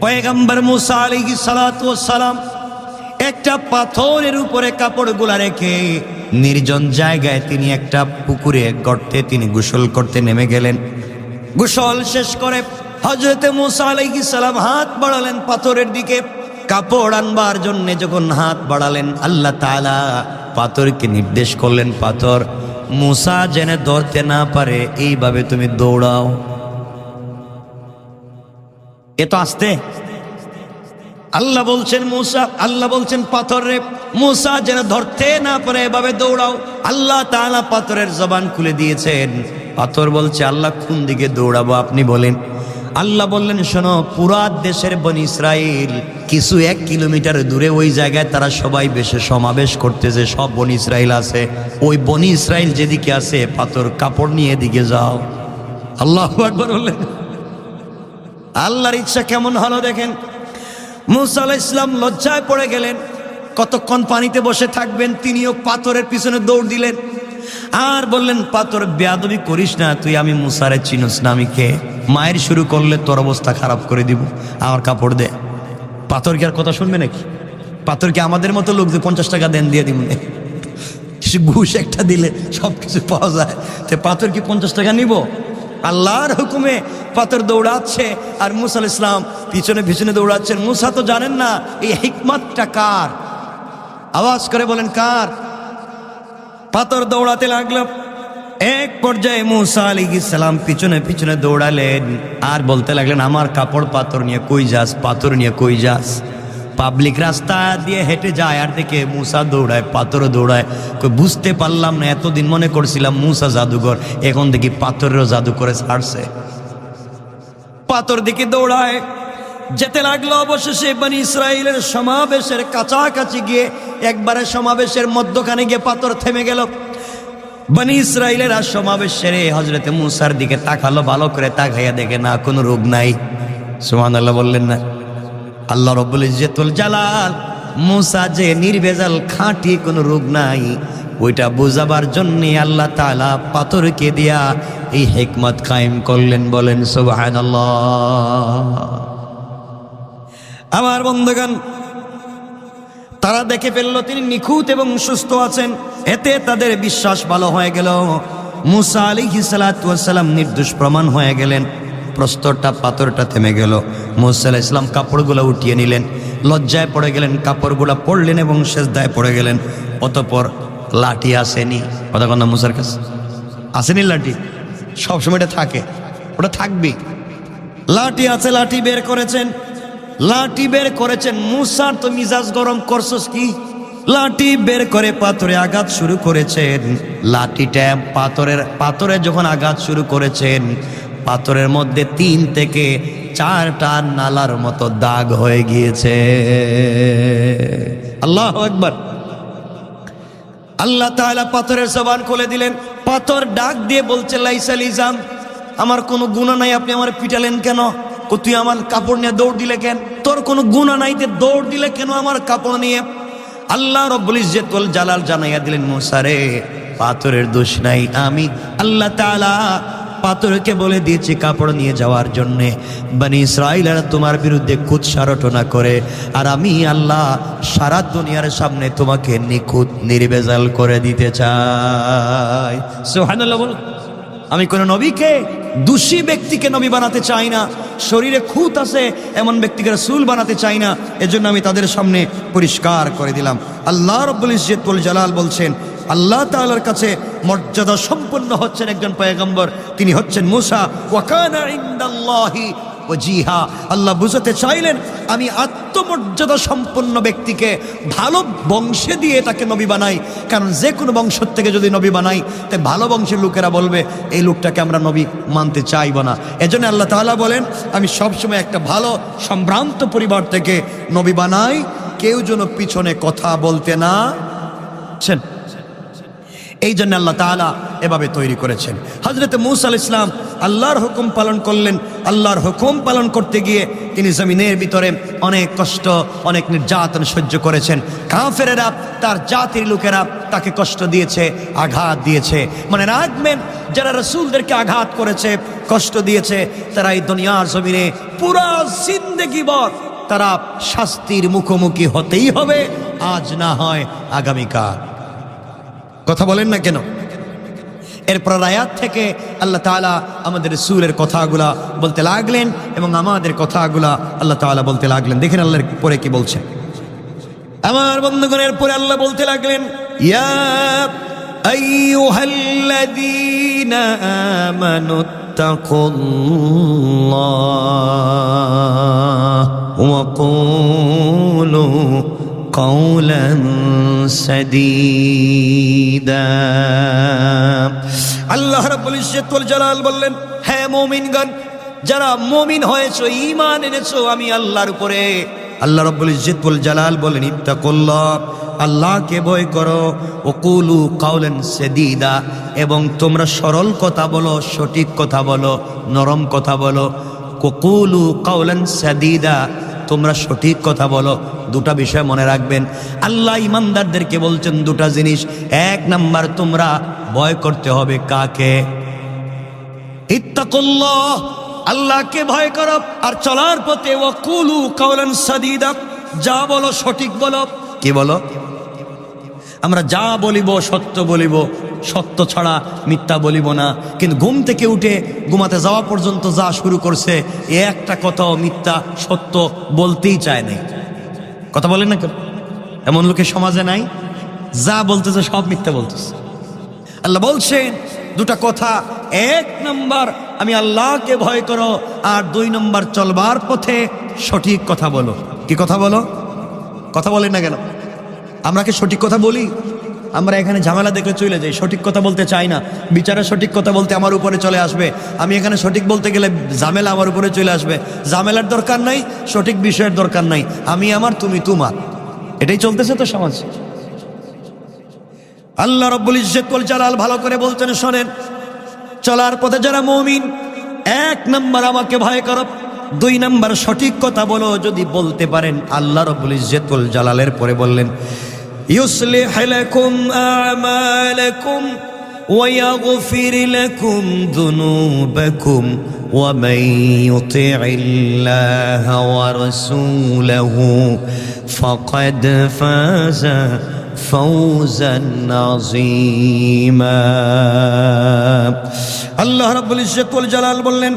পয়গম্বর মুসা আলাইহিস সালাতু ওয়াস সালাম একটা পাথরের উপরে কাপড়গুলা রেখে নির্জন জায়গায় তিনি একটা পুকুরে গর্তে তিনি গোসল করতে নেমে গেলেন। গোসল শেষ করে হযরতে মুসা আলাইহিস সালাম হাত বাড়ালেন পাথরের দিকে কাপড় আনবার জন্য। যখন হাত বাড়ালেন আল্লাহ তাআলা পাথরকে নির্দেশ করলেন, পাথর মুসা যেন ধরতে না পারে এইভাবে তুমি দৌড়াও। এ তো আসতে আল্লাহ বলছেন মুসা, আল্লাহ বলছেন পাথর রে মুসা যেন ধরতে না পারে এভাবে দৌড়াও। আল্লাহ তাআলা পাথরের জবান খুলে দিয়েছেন। পাথর বলছে আল্লাহ কোন দিকে দৌড়াবো আপনি বলেন। আল্লাহ বললেন শোনো, পুরা দেশের বনি ইসরাইল কিছু 1 কিলোমিটার দূরে ওই জায়গায় তারা সবাই বেশে সমাবেশ করতেছে, সব বনি ইসরাইল আছে। ওই বনি ইসরাইল যেদিকে আছে পাথর কাপড় নিয়ে এদিকে যাও। আল্লাহু আকবার বললেন। আল্লাহর ইচ্ছা কেমন হলো দেখেন। মুসা আলাইহিস সালাম লজ্জায় পড়ে গেলেন, কতক্ষণ পানিতে বসে থাকবেন, তিনিও পাথরের পিছনে দৌড় দিলেন আর বললেন পাথর বেয়াদবি করিস না, তুই আমি মুসারে চিনস না, আমি কে? মায়ের শুরু করলে তোর অবস্থা খারাপ করে দিব, আমার কাপড় দে। পাথর কি আর কথা শুনবে নাকি? পাথর কি আমাদের মতো লোক যে 50 টাকা দেন দিয়ে দিব, কিছু ঘুষ একটা দিলে সব কিছু পাওয়া যায়, তো পাথর কি 50 টাকা নিব? আল্লাহর হুকুমে পাথর দৌড়াচ্ছে আর মুসা আলাইহিস সালাম পিছনে পিছনে দৌড়াচ্ছেন। মুসা তো জানেন না এই হিকমতটা কার, আওয়াজ করে বলেন কার? পাথর দৌড়াতে লাগলো। এক পর্যায়ে মুসা আলাইহিস সালাম পিছনে পিছনে দৌড়ালেন আর বলতে লাগলেন আমার কাপড় পাথর নিয়ে কই যাস, পাথর নিয়ে কই যাস? পাবলিক রাস্তা দিয়ে হেঁটে যায় আর দেখে মুসা দৌড়ায়, পাথরও দৌড়ায়। বুঝতে পারলাম না, এতদিন মনে করছিলাম মুসা জাদুঘর, এখন দেখি পাথরেরও জাদু করে ছাড়ছে। পাথর দিকে দৌড়ায় যেতে লাগলো। অবশেষে বনি ইসরাইলের সমাবেশের কাছাকাছি গিয়ে একবারে সমাবেশের মধ্যখানে গিয়ে পাথর থেমে গেল। বনি ইসরাইলের আর সমাবেশ সেরে হযরতে মুসার দিকে তাকালো, ভালো করে তাকাইয়া দেখে না কোনো রোগ নাই। সুবহানাল্লাহ বললেন না? আল্লাহ রব্বুল ইজ্জতুল জালাল মুসা যে নির্ভেজাল খাঁটি, কোনো রোগ নাই, ওইটা বোঝাবার জন্য আল্লাহ তাআলা পাথরকে দিয়া এই হিকমত কায়েম করলেন। বলেন সুবহানাল্লাহ। আমার বন্ধুগণ, তারা দেখে ফেললো তিনি নিখুঁত এবং সুস্থ আছেন, এতে তাদের বিশ্বাস ভালো হয়ে গেল। মুসা আলাইহিস সালাতু ওয়াস সালাম নির্দোষ প্রমাণ হয়ে গেলেন। প্রস্তরটা পাথরটা থেমে গেল। মুসা আলাইহিস সালাম কাপড়গুলো উঠিয়ে নিলেন, লজ্জায় পড়ে গেলেন, কাপড়গুলো পরলেন এবং সেজদায় পড়ে গেলেন। অতঃপর লাঠি আসেনি, কথা কথা মুসার কাছে আসেনি লাঠি, সবসময় এটা থাকে, ওটা থাকবে। লাঠি আছে, লাঠি বের করেছেন, লাঠি বের করেছেন। মুসার তো মিজাজ গরম, করছস কি? লাঠি বের করে পাথরে আঘাত শুরু করেছেন। লাঠিটা পাথরে যখন আঘাত শুরু করেছেন, পাথরের মধ্যে 3 থেকে 4টা নালার মতো দাগ হয়ে গিয়েছে। আল্লাহু আকবার। আল্লাহ তাআলা পাথরের জবান খুলে দিলেন। পাথর ডাক দিয়ে বলছে লাইসা লিজাম, আমার কোনো গুনাহ নাই, আপনি আমার পিটালেন কেন? তুই আমার কাপড় নিয়ে দৌড় দিলে কেন? তোর কোনো গুনাহ নাই, তে দৌড় দিলে কেন আমার কাপড় নিয়ে? আল্লাহ রব্বুল ইজ্জতুল জালাল জানাইয়া দিলেন মুসা রে, পাথরের দোষ নাই, আমি আল্লাহ তাআলা পাথরকে বলে দিয়েছি কাপড় নিয়ে যাওয়ার জন্য। বনি ইসরাইলরা তোমার বিরুদ্ধে কুৎসা রটনা করে, আর আমি আল্লাহ সারা দুনিয়ার সামনে তোমাকে নিখুঁত নির্ভেজাল করে দিতে চাই। সুবহানাল্লাহ বল। আমি কোন নবীকে, দোষী ব্যক্তিকে নবী বানাতে চাই না, শরীরে খুঁত আছে এমন ব্যক্তিকে রাসূল বানাতে চাই না। এজন্য আমি তাদের সামনে পরিষ্কার করে দিলাম। আল্লাহ রাব্বুল ইজ্জতুল জালাল বলছেন, আল্লাহ তাআলার কাছে মর্যাদা সম্পন্ন হচ্ছেন একজন পয়গম্বর, তিনি হচ্ছেন মুসা। ওয়া কানা ইনদাল্লাহি ওয়াজিহা। আল্লাহ বুঝাতে চাইলেন আমি আত্মমর্যাদা সম্পন্ন ব্যক্তিকে ভালো বংশে দিয়ে তাকে নবী বানাই। কারণ যে কোনো বংশ থেকে যদি নবী বানাই, তাই ভালো বংশের লোকেরা বলবে এই লোকটাকে আমরা নবী মানতে চাইব না। এজন্য আল্লাহ তাআলা বলেন আমি সবসময় একটা ভালো সম্ভ্রান্ত পরিবার থেকে নবী বানাই, কেউ যেন পিছনে কথা বলতে না। এই জন্য আল্লাহ তাআলা এভাবে তৈরি করেছেন। হযরত মূসা আলাইহিস সালাম আল্লাহর হুকুম পালন করলেন। আল্লাহর হুকুম পালন করতে গিয়ে তিনি জমিনের ভিতরে অনেক কষ্ট, অনেক নির্যাতন সহ্য করেছেন। কাফেরেরা, তার জাতির লোকেরা তাকে কষ্ট দিয়েছে, আঘাত দিয়েছে। মানে রাখবেন, যারা রাসূলদেরকে আঘাত করেছে, কষ্ট দিয়েছে, তারা এই দুনিয়ার জমিনে পুরা জিন্দেগীভর তারা শাস্তির মুখোমুখি হতেই হবে, আজ না হয় আগামীকাল। কথা বলেন না কেন? এরপর আয়াত থেকে আল্লাহ তাআলা আমাদের রাসূলের কথাগুলা বলতে লাগলেন এবং আমাদের কথাগুলা আল্লাহ তাআলা বলতে লাগলেন। দেখেন আল্লাহর পরে কি বলছেন। আমার বন্ধুগণের পরে আল্লাহ বলতে লাগলেন, ইয়া আইয়ুহাল্লাযীনা আমানুত্তাকুল্লাহ ওয়া কুলু قولا سديدا আল্লাহ রাব্বুল ইজ্জত ওয়াল জালাল বললেন, হে মুমিনগণ, যারা মুমিন হয়েছো, ঈমান এনেছো আমি আল্লাহর উপরে, আল্লাহ রাব্বুল ইজ্জত ওয়াল জালাল বলেন ইত্তাকুল্লাহ, আল্লাহকে ভয় করো, ওকুলু কাওলান সাদীদা, এবং তোমরা সরল কথা বলো, সঠিক কথা বলো, নরম কথা বলো। ওকুলু কাওলান সাদীদা, তোমরা সঠিক কথা বলো। দুটা বিষয় মনে রাখবেন, আল্লাহ ইমানদারদেরকে বলছেন দুটা জিনিস। এক নাম্বার, তোমরা ভয় করতে হবে কাকে? ইত্তাকুল্লাহ, আল্লাহকে ভয় করো, আর চলার পথে ওয়াকুলু কাওলান সাদীদা, যা বলো সঠিক বলো। কি বলো? আমরা যা বলিব সত্য বলিব, সত্য ছাড়া মিথ্যা বলিব না। কিন্তু ঘুম থেকে উঠে ঘুমাতে যাওয়া পর্যন্ত যা শুরু করছে, এ একটা কথাও মিথ্যা সত্য বলতেই চায় নাই। কথা বলেন না কেন? এমন লোকের সমাজে নাই? যা বলতেছে সব মিথ্যা বলতেছে। আল্লাহ বলছেন দুটা কথা, এক নাম্বার আমি আল্লাহকে ভয় করো, আর দুই নাম্বার চলবার পথে সঠিক কথা বলো। কি কথা বলো? কথা বলেন না কেন? আমরা কি সঠিক কথা বলি? আমরা এখানে ঝামেলা দেখলে চলে যাই, সঠিক কথা বলতে চাই না। বিচারে সঠিক কথা বলতে আমার উপরে চলে আসবে, আমি এখানে সঠিক বলতে গেলে ঝামেলা আমার উপরে চলে আসবে। ঝামেলার দরকার নাই, সঠিক বিষয়ের দরকার নাই, আমি আমার তুমি তোমার, এটাই চলতেছে তো সমাজ। আল্লাহ রাব্বুল ইজ্জত ওয়াল জালাল ভালো করে বলছেন, শোনেন, চলার পথে যারা মুমিন, এক নাম্বার আমাকে ভয় করো, দুই নাম্বার সঠিক কথা বলো। যদি বলতে পারেন, আল্লাহ রাব্বুল ইজ্জত ওয়াল জালালের পরে বললেন يصلح لكم أعمالكم ويغفر لكم ذنوبكم ومن يطع الله ورسوله فقد فاز فوزا عظيما আল্লাহ রাব্বুল ইজ্জত ওয়াল জালাল বললেন,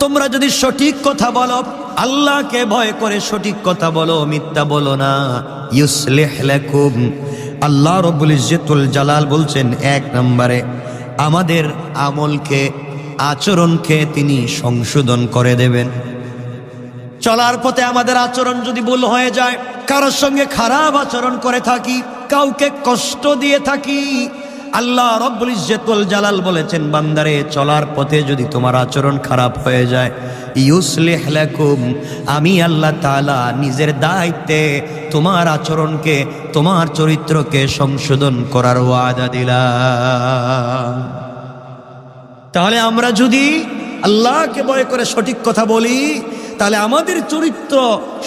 তোমরা যদি সঠিক কথা বলো, আল্লাহকে ভয় করে সঠিক কথা বলো, মিথ্যা বলো না, ইউসলিহ লাকুম, আল্লাহ রাব্বুল ইজ্জত ওয়াল জালাল বলছেন এক নম্বরে আমাদের আমলকে, আচরণকে তিনি সংশোধন করে দেবেন। চলার পথে আমাদের আচরণ যদি ভুল হয়ে যায়, কারোর সঙ্গে খারাপ আচরণ করে থাকি, কাউকে কষ্ট দিয়ে থাকি, আল্লাহ রাব্বুল ইজ্জত ওয়াল জালাল বলেছেন, বান্দারে চলার পথে যদি তোমার আচরণ খারাপ হয়ে যায়, ইউসলিহ লাকুম, আমি আল্লাহ তাআলা নিজের দায়িত্বে তোমার আচরণকে, তোমার চরিত্রকে সংশোধন করার ওয়াদা দিলাম। তাহলে আমরা যদি আল্লাহকে ভয় করে সঠিক কথা বলি, তাহলে আমাদের চরিত্র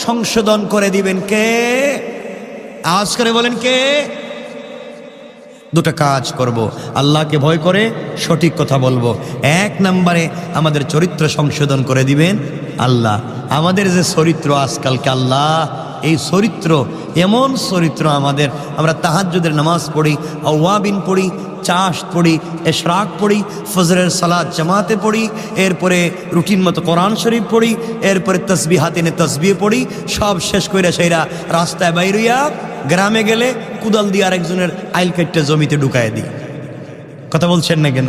সংশোধন করে দিবেন কে? আওয়াজ করে বলেন কে? দুটা কাজ করব, আল্লাহকে ভয় করে সঠিক কথা বলবো। এক নম্বরে আমাদের চরিত্র সংশোধন করে দিবেন আল্লাহ। আমাদের যে চরিত্র আজকালকে, আল্লাহ এই চরিত্র, এমন চরিত্র আমাদের, আমরা তাহাজ্জুদের নামাজ পড়ি, আওয়াবিন পড়ি, চাশ পড়ি, এশরাক পড়ি, ফজরের সালাত জামাতে পড়ি, এরপরে রুটিন মতো কোরআন শরীফ পড়ি, এরপরে তসবিহাত এনে তসবিহ পড়ি, সব শেষ কইরা সেইরা রাস্তায় বাইরিয়া গ্রামে গেলে কুদাল দিয়ে আরেকজনের আইল কাটতে জমিতে ঢুকায় দিই। কথা বলছেন না কেন?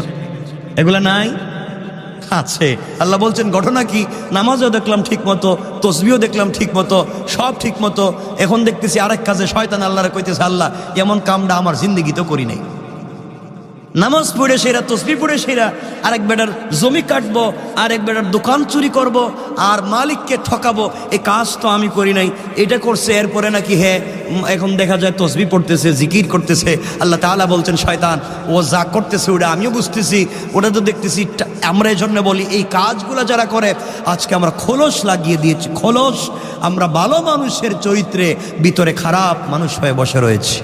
এগুলা নাই? আছে। আল্লাহ বলছেন ঘটনা কি, নামাজও দেখলাম ঠিক মতো, তসবিও দেখলাম ঠিক মতো, সব ঠিক মতো, এখন দেখতেছি আরেক কাজে শয়তান আল্লাহরে কইতেছে, আল্লাহ এমন কামটা আমার জিন্দেগিতেও করি নাই। নামাজ পড়ে সেরা, তসবি পড়ে সেরা, আরেক বেটার জমি কাটবো, আরেক বেটার দোকান চুরি করব, আর মালিককে ঠকাবো, এই কাজ তো আমি করি নাই, এটা করছে। এরপরে নাকি হ্যাঁ এখন দেখা যায় তসবি পড়তেছে, জিকির করতেছে। আল্লাহ তাআলা বলছেন, শয়তান ও যা করতেছে ওটা আমিও বুঝতেছি, ওটা তো দেখতেছি। আমরা এই জন্য বলি, এই কাজগুলো যারা করে, আজকে আমরা খোলস লাগিয়ে দিয়েছি, খোলস। আমরা ভালো মানুষের চরিত্রে ভিতরে খারাপ মানুষ হয়ে বসে রয়েছি।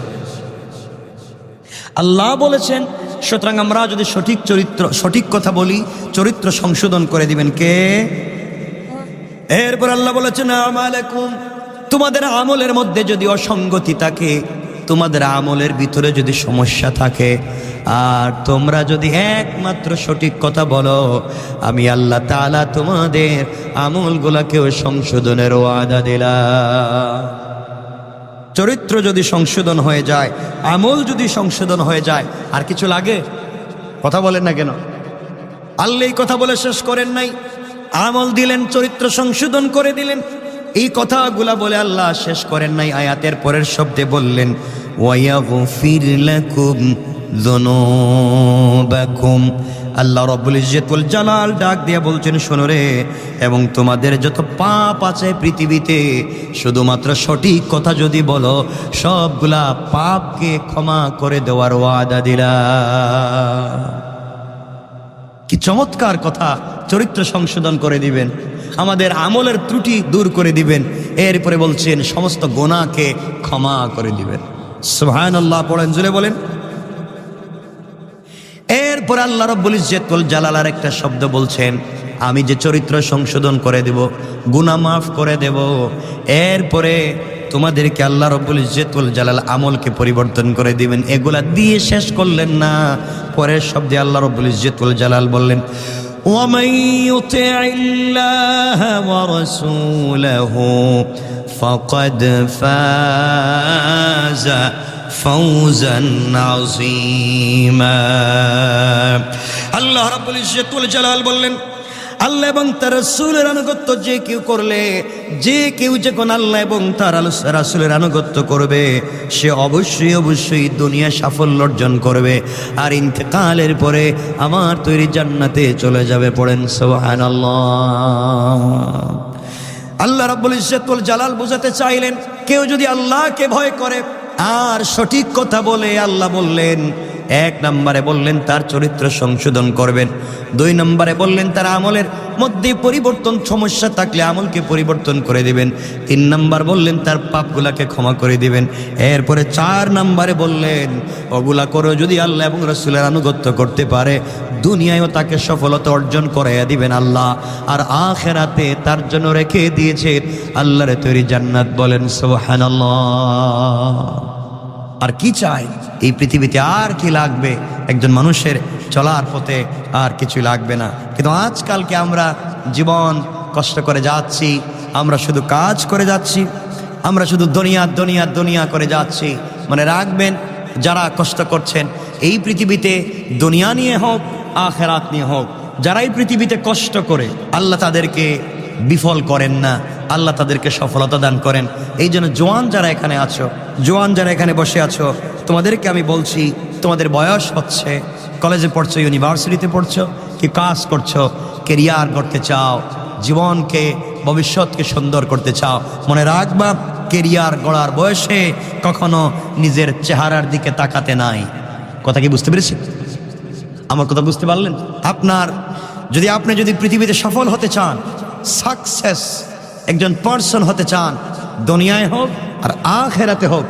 আল্লাহ বলেছেন, সুতরাং আমরা যদি সঠিক চরিত্র, সঠিক কথা বলি, চরিত্র সংশোধন করে দিবেন কে? এরপর আল্লাহ বলেছেন, আমালাকুম, তোমাদের আমলের মধ্যে যদি অসঙ্গতি থাকে, তোমাদের আমলের ভিতরে যদি সমস্যা থাকে, আর তোমরা যদি একমাত্র সঠিক কথা বলো, আমি আল্লাহ তাআলা তোমাদের আমলগুলোকেও সংশোধনের ওয়াদা দিলাম। চরিত্র যদি সংশোধন হয়ে যায়, আমল যদি সংশোধন হয়ে যায়, আর কিছু লাগে? কথা বলেন না কেন? আল্লাহ এই কথা বলে শেষ করেন নাই, আমল দিলেন, চরিত্র সংশোধন করে দিলেন। এই কথাগুলা বলে আল্লাহ শেষ করেন নাই, আয়াতের পরের শব্দে বললেন ওয়ায়াগফির লাকুম যুনুবাকুম। আল্লাহ রাব্বুল ইজ্জতুল জালাল ডাক দিয়ে বলছেন, শোনো রে, এবং তোমাদের যত পাপ আছে পৃথিবীতে, শুধুমাত্র সঠিক কথা যদি বলো, সবগুলা পাপকে ক্ষমা করে দেওয়ার ওয়াদা দিলাম। কি চমৎকার কথা! চরিত্র সংশোধন করে দিবেন, আমাদের আমলের ত্রুটি দূর করে দিবেন, এরপরে বলছেন সমস্ত গুনাহকে ক্ষমা করে দিবেন। সুবহানাল্লাহ পড়েন, জোরে বলেন। এরপর আল্লাহ রাব্বুল ইজ্জতুল জালাল একটা শব্দ বলছেন, আমি যে চরিত্র সংশোধন করে দেব, গুনাহ মাফ করে দেব, এরপরে তোমাদেরকে আল্লাহ রাব্বুল ইজ্জতুল জালাল আমলকে পরিবর্তন করে দিবেন। এগুলা দিয়ে শেষ করলেন না, পরের শব্দে আল্লাহ রাব্বুল ইজ্জতুল জালাল বললেন وَمَن يُطِعِ اللَّهَ وَرَسُولَهُ فَقَدْ فَازَ فَوْزًا عَظِيمًا। আল্লাহ রাব্বুল ইজ্জতুল জালাল বললেন, আল্লাহ এবং তার রাসূলের আনুগত্য যে কেউ করলে, যে কেউ যখন আল্লাহ এবং তার রাসূলের আনুগত্য করবে, সে অবশ্যই অবশ্যই দুনিয়া সাফল্য অর্জন করবে, আর ইন্তেকালের পরে আমার তৈরি জান্নাতে চলে যাবে। পড়েন সুবহানাল্লাহ। আল্লাহ রাব্বুল ইজ্জতুল জালাল বোঝাতে চাইলেন, কেউ যদি আল্লাহকে ভয় করে আর সঠিক কথা বলে, আল্লাহ বললেন, এক নম্বরে বললেন তার চরিত্র সংশোধন করবেন, দুই নম্বরে বললেন তার আমলের মধ্যে পরিবর্তন সমস্যা থাকলে আমলকে পরিবর্তন করে দিবেন, তিন নম্বর বললেন তার পাপগুলাকে ক্ষমা করে দিবেন, এরপরে চার নম্বরে বললেন ওগুলা করে যদি আল্লাহ এবং রাসূলের আনুগত্য করতে পারে, দুনিয়ায়ও তাকে সফলতা অর্জন করাইয়া দিবেন আল্লাহ, আর আখিরাতে তার জন্য রেখে দিয়েছেন আল্লাহর তৈরি জান্নাত। বলেন সুবহানাল্লাহ। আর কি চাই এই পৃথিবীতে? আর কি লাগবে? একজন মানুষের চলার পথে আর কিছু লাগবে না। কিন্তু আজকালকে আমরা জীবন কষ্ট করে যাচ্ছি, আমরা শুধু কাজ করে যাচ্ছি, আমরা শুধু দুনিয়া দুনিয়া দুনিয়া করে যাচ্ছি। মনে রাখবেন, যারা কষ্ট করছেন এই পৃথিবীতে, দুনিয়া নিয়ে হোক আখিরাত নিয়ে হোক, যারা এই পৃথিবীতে কষ্ট করে, আল্লাহ তাদেরকে বিফল করেন না, আল্লাহ তাদেরকে সফলতা দান করেন। এই জন্য জোয়ান যারা এখানে আছো, জোয়ান যারা এখানে বসে আছো, তোমাদেরকে আমি বলছি, তোমাদের বয়স হচ্ছে, কলেজে পড়ছো, ইউনিভার্সিটিতে পড়ছো, কি কাজ করছো, কেরিয়ার করতে চাও, জীবনকে ভবিষ্যৎকে সুন্দর করতে চাও, মনে রাখবা কেরিয়ার গড়ার বয়সে কখনো নিজের চেহারার দিকে তাকাতে নাই। কথা কি বুঝতে পেরেছি? আমার কথা বুঝতে পারলেন? আপনি যদি পৃথিবীতে সফল হতে চান, সাকসেস একজন পার্সন হতে চান, দুনিয়ায় হোক আর আখিরাতে হোক,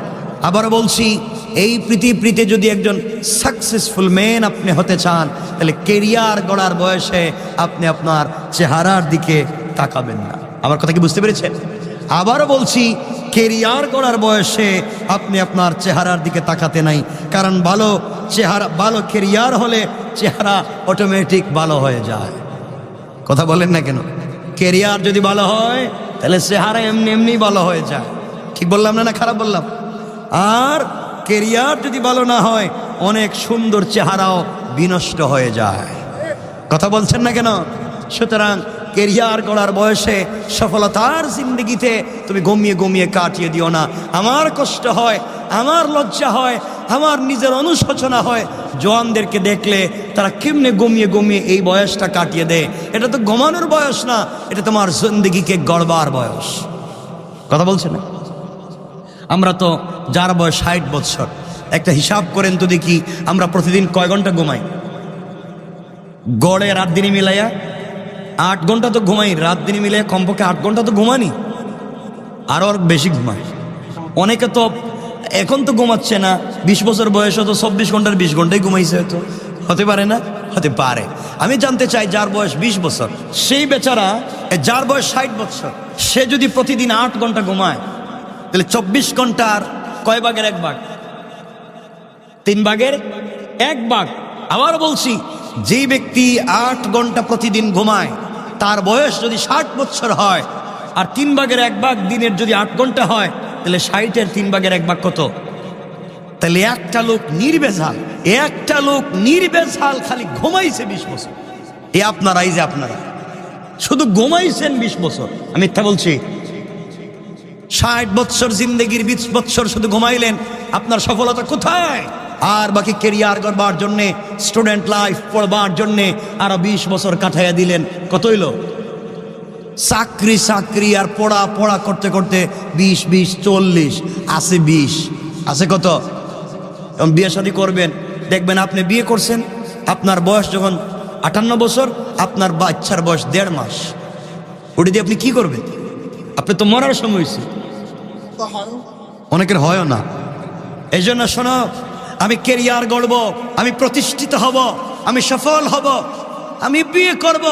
আবারও বলছি, এই পৃথিবীতে যদি একজন সাকসেসফুল ম্যান আপনি হতে চান, তাহলে কেরিয়ার গড়ার বয়সে আপনি আপনার চেহারার দিকে তাকাবেন না। আমার কথা কি বুঝতে পেরেছেন? আবারও বলছি, কেরিয়ার গড়ার বয়সে আপনি আপনার চেহারার দিকে তাকাতে নাই, কারণ ভালো চেহারা, ভালো কেরিয়ার হলে চেহারা অটোমেটিক ভালো হয়ে যায়। কথা বলেন না কেন? কেরিয়ার যদি ভালো হয় তাহলে চেহারা এমনি এমনি ভালো হয়ে যায়। ঠিক বললাম না? খারাপ বললাম? আর কেরিয়ার যদি ভালো না হয়, অনেক সুন্দর চেহারাও বিনষ্ট হয়ে যায়। কথা বলছেন না কেন? সুতরাং কেরিয়ার গড়ার বয়সে সফলতার জিন্দগিতে তুমি গমিয়ে গমিয়ে কাটিয়ে দিও না। আমার কষ্ট হয়, আমার লজ্জা হয়, আমার নিজের অনুশোচনা হয় জওয়ানদেরকে দেখলে, তারা কেমনে গমিয়ে গমিয়ে এই বয়সটা কাটিয়ে দেয়। এটা তো ঘুমানোর বয়স না, এটা তোমার জিন্দগিকে গড়বার বয়স। কথা বলছে না? আমরা তো যার বয়স 60 বছর, একটা হিসাব করেন তো দেখি, আমরা প্রতিদিন কয় ঘন্টা ঘুমাই? গড়ে রাত দিনে মিলাইয়া 8 ঘন্টা তো ঘুমাই, রাত দিনে মিলে কমপক্ষে 8 ঘন্টা তো ঘুমানি, আরও বেশি ঘুমাই। অনেকে তো এখন তো ঘুমাচ্ছে না, 20 বছর বয়স হতো 24 ঘন্টার 20 ঘন্টাই ঘুমাইছে। হয়তো হতে পারে না? হতে পারে। আমি জানতে চাই, যার বয়স 20 বছর, সেই বেচারা, যার বয়স 60 বছর, সে যদি প্রতিদিন 8 ঘন্টা ঘুমায়, তাহলে 24 ঘন্টার কয় ভাগের 1 ভাগ? 3 ভাগের 1 ভাগ। আবার বলছি, যেই ব্যক্তি 8 ঘন্টা প্রতিদিন ঘুমায়, তার বয়স যদি 60 বছর হয়, আর 3 ভাগের 1 ভাগ দিনের যদি 8 ঘন্টা হয়, তাহলে 60-এর 3 ভাগের 1 ভাগ কত? তাহলে একটা লোক নির্বেজাল খালি ঘুমাইছে 20 বছর। আপনারা শুধু ঘুমাইছেন 20 বছর। আমি মিথ্যা বলছি? 60 বছর জিন্দগির 20 বছর শুধু ঘুমাইলেন, আপনার সফলতা কোথায়? আর বাকি ক্যারিয়ার করবার জন্যে, স্টুডেন্ট লাইফ পড়বার জন্যে আরো 20 বছর কাটাইয়া দিলেন। কত হইল? চাকরি চাকরি আর পড়া পড়া করতে করতে 20 20 40 আছে 20 আছে কত? এবং বিয়ে শাদী করবেন, দেখবেন আপনি বিয়ে করছেন, আপনার বয়স যখন 58 বছর, আপনার বাচ্চার বয়স 1.5 মাস। ওটা দিয়ে আপনি কি করবেন? আপনি তো মরার সময় হয়েছে। অনেকের হয়ও না। এই জন্য শোনো, আমি ক্যারিয়ার গড়ব, আমি প্রতিষ্ঠিত হব, আমি সফল হব, আমি বিয়ে করব,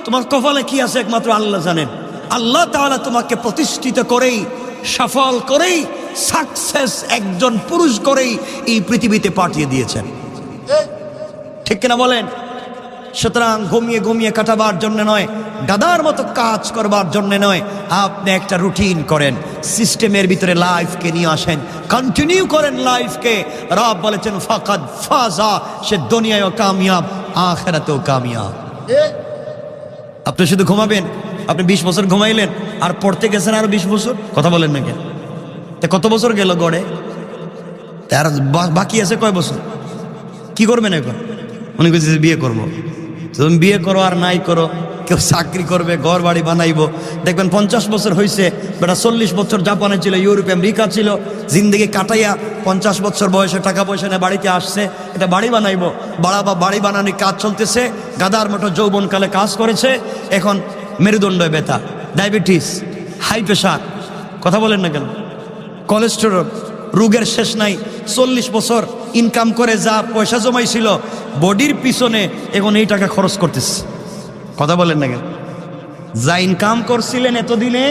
তোমার কপালে কি আছে একমাত্র আল্লাহ জানেন। আল্লাহ তাআলা তোমাকে প্রতিষ্ঠিত করেই, সফল করেই, সাকসেস একজন পুরুষ করেই এই পৃথিবীতে পাঠিয়ে দিয়েছেন। ঠিক কিনা বলেন? সুতরাং ঘুমিয়ে ঘুমিয়ে কাটাবার জন্য নয়, গাদার মতো কাজ করবার জন্য নয়, আপনি একটা রুটিন করেন, সিস্টেমের ভিতরে লাইফকে নিয়ে আসেন, কন্টিনিউ করেন লাইফকে। রব বলেছেন ফাকাদ ফাজা, সে দুনিয়ায়ও কামিয়াব, আখিরাতেও কামিয়াব। আপনি শুধু ঘুমাবেন, আপনি 20 বছর ঘুমাইলেন আর পড়তে গেছেন আরো 20 বছর। কথা বলেন না কেন? তা কত বছর গেল গড়ে? তার বাকি আছে কয় বছর? কি করবেন এখন? মনে করছি বিয়ে করবো। তুমি বিয়ে করো আর নাই করো, কেউ চাকরি করবে, ঘর বাড়ি বানাইবো, দেখবেন 50 বছর হয়েছে, বেটা 40 বছর জাপানে ছিল, ইউরোপে আমেরিকা ছিল, জিন্দগি কাটাইয়া 50 বছর বয়সে টাকা পয়সা নিয়ে বাড়িতে আসছে, এটা বাড়ি বানাইবো। বাড়ি বানানোর কাজ চলতেছে, গাদার মতো যৌবনকালে কাজ করেছে, এখন মেরুদণ্ড ব্যথা, ডায়াবেটিস, হাই প্রেশার, কথা বলেন না কেন, কোলেস্টেরল, রোগের শেষ নাই। 40 বছর ইনকাম করে যা পয়সা জমাইছিল বডির পিছনে, এখন এই টাকা খরচ করতেছে। কথা বলেন না কেন? যা ইনকাম করছিলেন এতদিনে,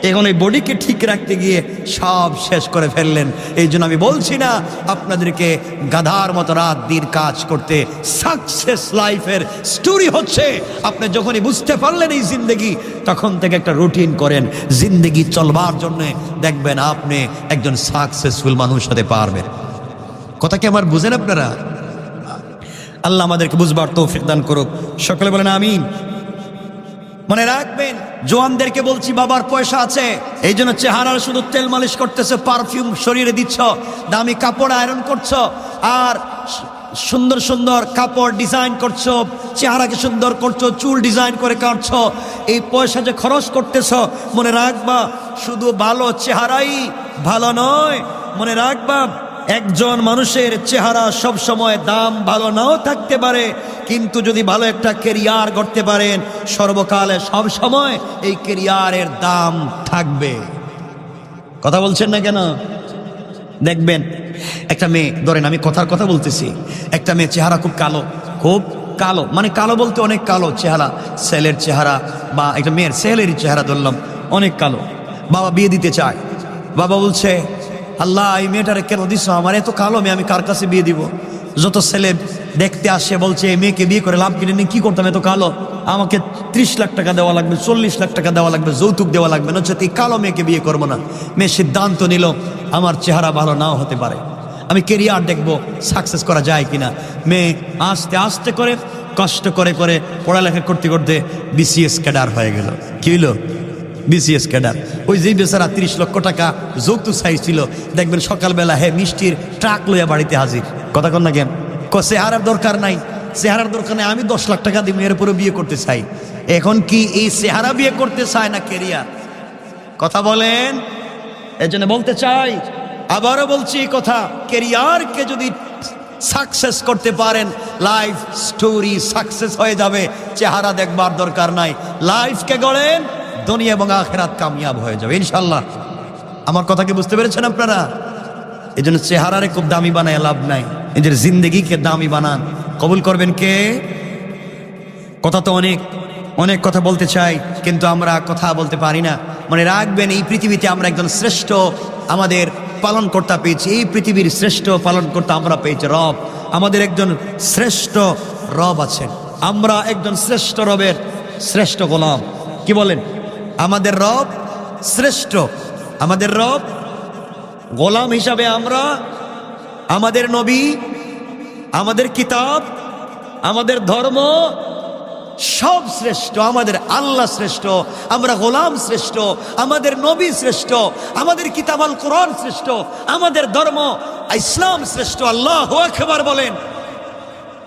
এখন এই বডিকে ঠিক রাখতে গিয়ে সব শেষ করে ফেললেন। এই জন্য আমি বলছি না আপনাদেরকে গাধার মতো রাত দিন কাজ করতে। সাকসেস লাইফের স্টোরি হচ্ছে আপনি যখনই বুঝতে পারলেন এই জিন্দগি, তখন থেকে একটা রুটিন করেন জিন্দগি চলবার জন্য, দেখবেন আপনি একজন সাকসেসফুল মানুষ হতে পারবেন। কথা কি আমার বুঝেন আপনারা? আল্লাহ আমাদেরকে বুঝবার তৌফিক দান করুক, সকলে বলেন আমিন। মনে রাখবেন, জোয়ানদেরকে বলছি, বাবার পয়সা আছে এই জন্য চেহারার শুধু তেল মালিশ করতেছে, পারফিউম শরীরে দিচ্ছ, দামি কাপড় আয়রন করছো, আর সুন্দর সুন্দর কাপড় ডিজাইন করছো, চেহারাকে সুন্দর করছো, চুল ডিজাইন করে কাটছো, এই পয়সা যে খরচ করতেছ, মনে রাখবা শুধু ভালো চেহারাই ভালো নয়। মনে রাখবা একজন মানুষের চেহারা সব সময় দাম ভালো নাও থাকতে পারে, কিন্তু যদি ভালো একটা ক্যারিয়ার গড়তে পারেন, সর্বকালে সব সময় এই ক্যারিয়ারের দাম থাকবে। কথা বলছেন না কেন? দেখবেন একটা মেয়ে, ধরেন আমি কথার কথা বলতেছি, একটা মেয়ে চেহারা খুব কালো, খুব কালো, মানে কালো বলতে অনেক কালো চেহারা, ছেলের চেহারা বা একটা মেয়ের ছেলের চেহারা ধরলাম, অনেক কালো। বাবা বিয়ে দিতে চায়, বাবা বলছে আল্লাহ এই মেয়েটারে কেন দিস, আমার এত কালো মেয়ে, আমি কার কাছে বিয়ে দিব? যত ছেলে দেখতে আসে বলছে এই মেয়েকে বিয়ে করে লাভ কিনে নিয়ে কি করতাম, এত কালো, আমাকে 30 লাখ টাকা দেওয়া লাগবে, 40 লাখ টাকা দেওয়া লাগবে, যৌতুক দেওয়া লাগবে, না হচ্ছে এই কালো মেয়েকে বিয়ে করবো না। মেয়ে সিদ্ধান্ত নিল আমার চেহারা ভালো নাও হতে পারে, আমি কেরিয়ার দেখবো সাকসেস করা যায় কিনা। মেয়ে আস্তে আস্তে করে কষ্ট করে করে পড়ালেখা করতে করতে BCS ক্যাডার হয়ে গেল। কি হইল? BCS cadre. ওই যেই বেচারা 30 লক্ষ টাকা যৌতুক চাইছিল, দেখবেন সকালবেলা মিষ্টির ট্রাক লইয়া বাড়িতে হাজির। কথা কন না কেন? চেহারার দরকার নাই, চেহারার দরকার নেই, আমি 10 লাখ টাকা দিব, এরপরে বিয়ে করতে চাই। এখন কি এই চেহারা বিয়ে করতে চায় না ক্যারিয়ার? কথা বলেন। এই জন্য বলতে চাই, আবারও বলছি এই কথা, ক্যারিয়ারকে যদি সাকসেস করতে পারেন, লাইফ স্টোরি সাকসেস হয়ে যাবে। চেহারা দেখবার দরকার নাই, লাইফকে গড়েন, দুনিয়া এবং আখিরাত কামিয়াব হয়ে যাবে ইনশাল্লাহ। আমার কথা কি বুঝতে পেরেছেন আপনারা? এই জন্য চেহারারে খুব দামি বানায় লাভ নাই, নিজের জিন্দগিকে দামি বানান। কবুল করবেন কে? কথা তো অনেক অনেক কথা বলতে চাই, কিন্তু আমরা কথা বলতে পারি না। মনে রাখবেন, এই পৃথিবীতে আমরা একজন শ্রেষ্ঠ আমাদের পালনকর্তা পেয়েছি, এই পৃথিবীর শ্রেষ্ঠ পালনকর্তা আমরা পেয়েছি রব। আমাদের একজন শ্রেষ্ঠ রব আছেন, আমরা একজন শ্রেষ্ঠ রবের শ্রেষ্ঠ গোলাম। কি বলেন? আমাদের রব শ্রেষ্ঠ, আমাদের রব গোলাম হিসাবে আমরা আমাদের নবী, আমাদের কিতাব, আমাদের ধর্ম, সব শ্রেষ্ঠ, আমাদের আল্লাহ শ্রেষ্ঠ, আমরা গোলাম শ্রেষ্ঠ, আমাদের নবী শ্রেষ্ঠ, আমাদের কিতাব আল কোরআন শ্রেষ্ঠ, আমাদের ধর্ম ইসলাম শ্রেষ্ঠ। আল্লাহু আকবার বলেন।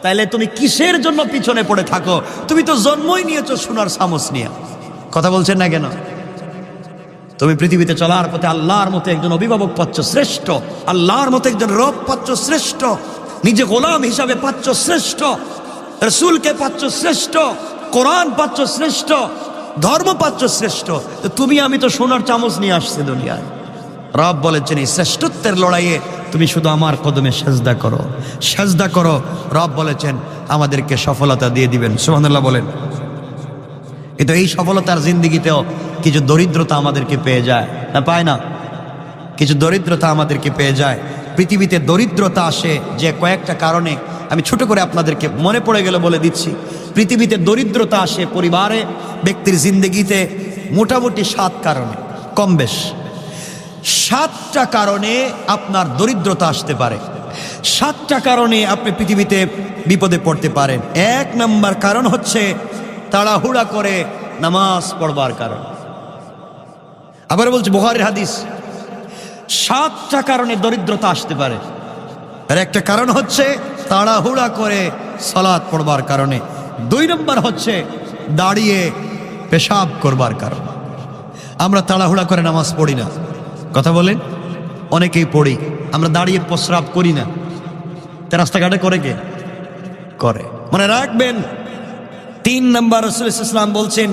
তাইলে তুমি কিসের জন্য পিছনে পড়ে থাকো? তুমি তো জন্মই নিয়েছো সোনার চামচ নিয়ে। কথা বলছেন না কেন? তুমি পৃথিবীতে চলার পথে আল্লাহর মতো একজন অভিভাবক পাচ্ছ শ্রেষ্ঠ, আল্লাহর মতো একজন রব পাচ্ছ শ্রেষ্ঠ, নিজে গোলাম হিসাবে পাচ্ছ শ্রেষ্ঠ, রসুলকে পাচ্ছ শ্রেষ্ঠ, কোরআন পাচ্ছ শ্রেষ্ঠ, ধর্ম পাচ্ছ শ্রেষ্ঠ। তো তুমি আমি তো সোনার চামচ নিয়ে আসছি দুনিয়ায়। রব বলেছেন এই শ্রেষ্ঠত্বের লড়াইয়ে তুমি শুধু আমার কদমে সেজদা করো, সেজদা করো। রব বলেছেন আমাদেরকে সফলতা দিয়ে দিবেন। সুবহানাল্লাহ বলেন। কিন্তু এই সফলতার জিন্দেগিতেও কিছু দরিদ্রতা আমাদেরকে পেয়ে যায় না, পায় না? কিছু দরিদ্রতা আমাদেরকে পেয়ে যায়। পৃথিবীতে দরিদ্রতা আসে যে কয়েকটা কারণে, আমি ছোট করে আপনাদেরকে মনে পড়ে গেলে বলে দিচ্ছি। পৃথিবীতে দরিদ্রতা আসে পরিবারে, ব্যক্তির জিন্দেগিতে মোটামুটি 7 কারণে, কম বেশ 7টা কারণে আপনার দরিদ্রতা আসতে পারে। 7টা কারণে আপনি পৃথিবীতে বিপদে পড়তে পারেন। 1 নম্বর কারণ হচ্ছে তাড়াহুড়া করে নামাজ পড়বার কারণ। আবার বলছি, বুখারীর হাদিস, 7টা কারণে দরিদ্রতা আসতে পারে। আর একটা কারণ হচ্ছে তাড়াহুড়া করে সালাত পড়বার কারণে। 2 নম্বর হচ্ছে দাঁড়িয়ে পেশাব করবার কারণ। আমরা তাড়াহুড়া করে নামাজ পড়ি না, কথা বলেন, অনেকেই পড়ি, আমরা দাঁড়িয়ে প্রস্রাব করি না। তা রাস্তাঘাটে করে কে? করে। মনে রাখবেন, 3 নম্বর রাসূল সাল্লাল্লাহু আলাইহি ওয়াসাল্লাম বলছেন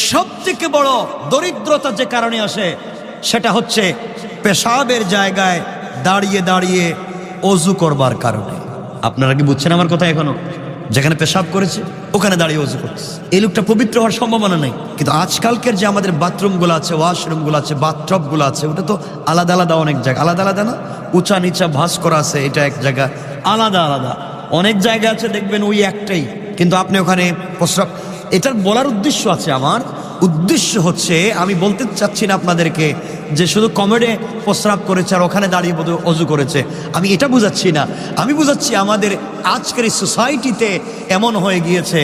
সব থেকে বড় দরিদ্রতা যে কারণে আসে সেটা হচ্ছে পেশাবের জায়গায় দাঁড়িয়ে দাঁড়িয়ে অজু করবার কারণে। আপনারা কি বুঝছেন আমার কথা এখনো? যেখানে পেশাব করেছে ওখানে দাঁড়িয়ে অজু করছে, এই লোকটা পবিত্র হওয়ার সম্ভাবনা নেই। কিন্তু আজকালকের যে আমাদের বাথরুমগুলো আছে, ওয়াশরুমগুলো আছে, বাথটবগুলো আছে, ওটা তো আলাদা আলাদা অনেক জায়গা, আলাদা আলাদা না, উঁচা নিচা ভাঁজ করা আছে, এটা এক জায়গা, আলাদা আলাদা অনেক জায়গা আছে দেখবেন ওই একটাই, কিন্তু আপনি ওখানে প্রস্রাব। এটার বলার উদ্দেশ্য আছে, আমার উদ্দেশ্য হচ্ছে আমি বলতে চাচ্ছি না আপনাদেরকে যে শুধু কমেডে প্রস্রাব করেছে আর ওখানে দাঁড়িয়ে অজু করেছে, আমি এটা বুঝাচ্ছি না। আমি বুঝাচ্ছি আমাদের আজকের এই সোসাইটিতে এমন হয়ে গিয়েছে,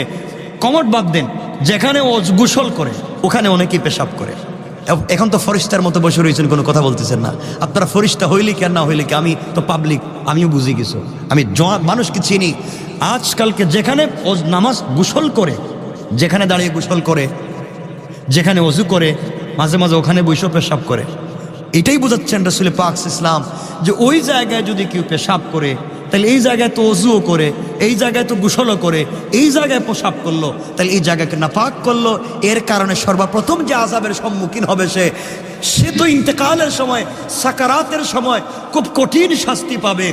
কমোড বাদ দেন, যেখানে গোসল করে ওখানে অনেকেই পেশাব করে। এখন তো ফরিস্তার মতো বসে রয়েছেন, কোনো কথা বলতেছেন না। আপনারা ফরিস্তা হইলে কি আর না হইলে কি, আমি তো পাবলিক, আমিও বুঝি কিছু, আমি মানুষকে চিনি। আজকালকে যেখানে নামাজ গোসল করে, যেখানে দাঁড়িয়ে গোসল করে, যেখানে অজু করে, মাঝে মাঝে ওখানে বসে পেশাব করে। এটাই বোঝাচ্ছেন রাসূল পাক ইসলাম যে ওই জায়গায় যদি কেউ পেশাব করে তাহলে এই জায়গায় তো অজুও করে, এই জায়গায় তো গোসলও করে, এই জায়গায় পেশাব করলো, তাহলে এই জায়গাকে নাপাক করলো। এর কারণে সর্বপ্রথম যে আযাবের সম্মুখীন হবে সে তো ইন্তেকালের সময়, সাকারাতের সময় খুব কঠিন শাস্তি পাবে,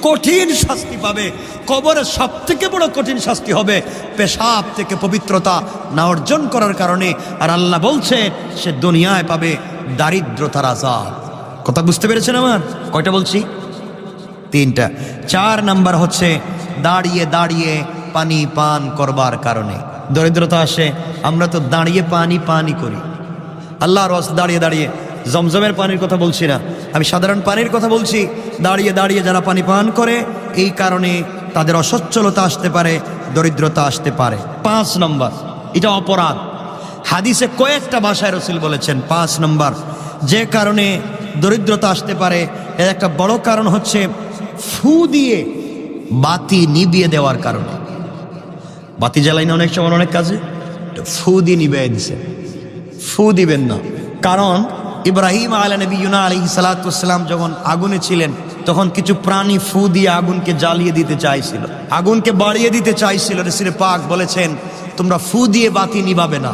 কঠিন শাস্তি পাবে। কবরের সব থেকে বড় কঠিন শাস্তি হবে পেশাব থেকে পবিত্রতা না অর্জন করার কারণে। আর আল্লাহ বলছে সে দুনিয়ায় পাবে দারিদ্রতার আযাব। কথা বুঝতে পেরেছেন আমার? কয়টা বলছি? 3টা। 4 নাম্বার হচ্ছে দাঁড়িয়ে দাঁড়িয়ে পানি পান করবার কারণে দরিদ্রতা আসে। আমরা তো দাঁড়িয়ে পানি করি, আল্লাহর ওয়াস্তে দাঁড়িয়ে দাঁড়িয়ে। জমজমের পানির কথা বলছি না, আমি সাধারণ পানির কথা বলছি। দাঁড়িয়ে দাঁড়িয়ে যারা পানি পান করে এই কারণে তাদের অসচ্ছলতা আসতে পারে, দরিদ্রতা আসতে পারে। 5 নম্বর, এটা অপরাধ। হাদিসে কয়েকটা ভাষায় রাসূল বলেছেন 5 নম্বর যে কারণে দরিদ্রতা আসতে পারে, এর একটা বড় কারণ হচ্ছে ফু দিয়ে বাতি নিভিয়ে দেওয়ার কারণে। বাতি জ্বালাই না অনেক সময় অনেক কাজে, ফু দিয়ে নিভিয়ে দিছে। ফু দিবেন না, কারণ ইব্রাহিম আলাইহিস সালাম যখন আগুনে ছিলেন তখন কিছু প্রাণী ফু দিয়ে আগুনকে জ্বালিয়ে দিতে চাইছিল, আগুনকে বাড়িয়ে দিতে চাইছিল। রাসূল পাক বলেছেন তোমরা ফু দিয়ে বাতি নিভাবে না,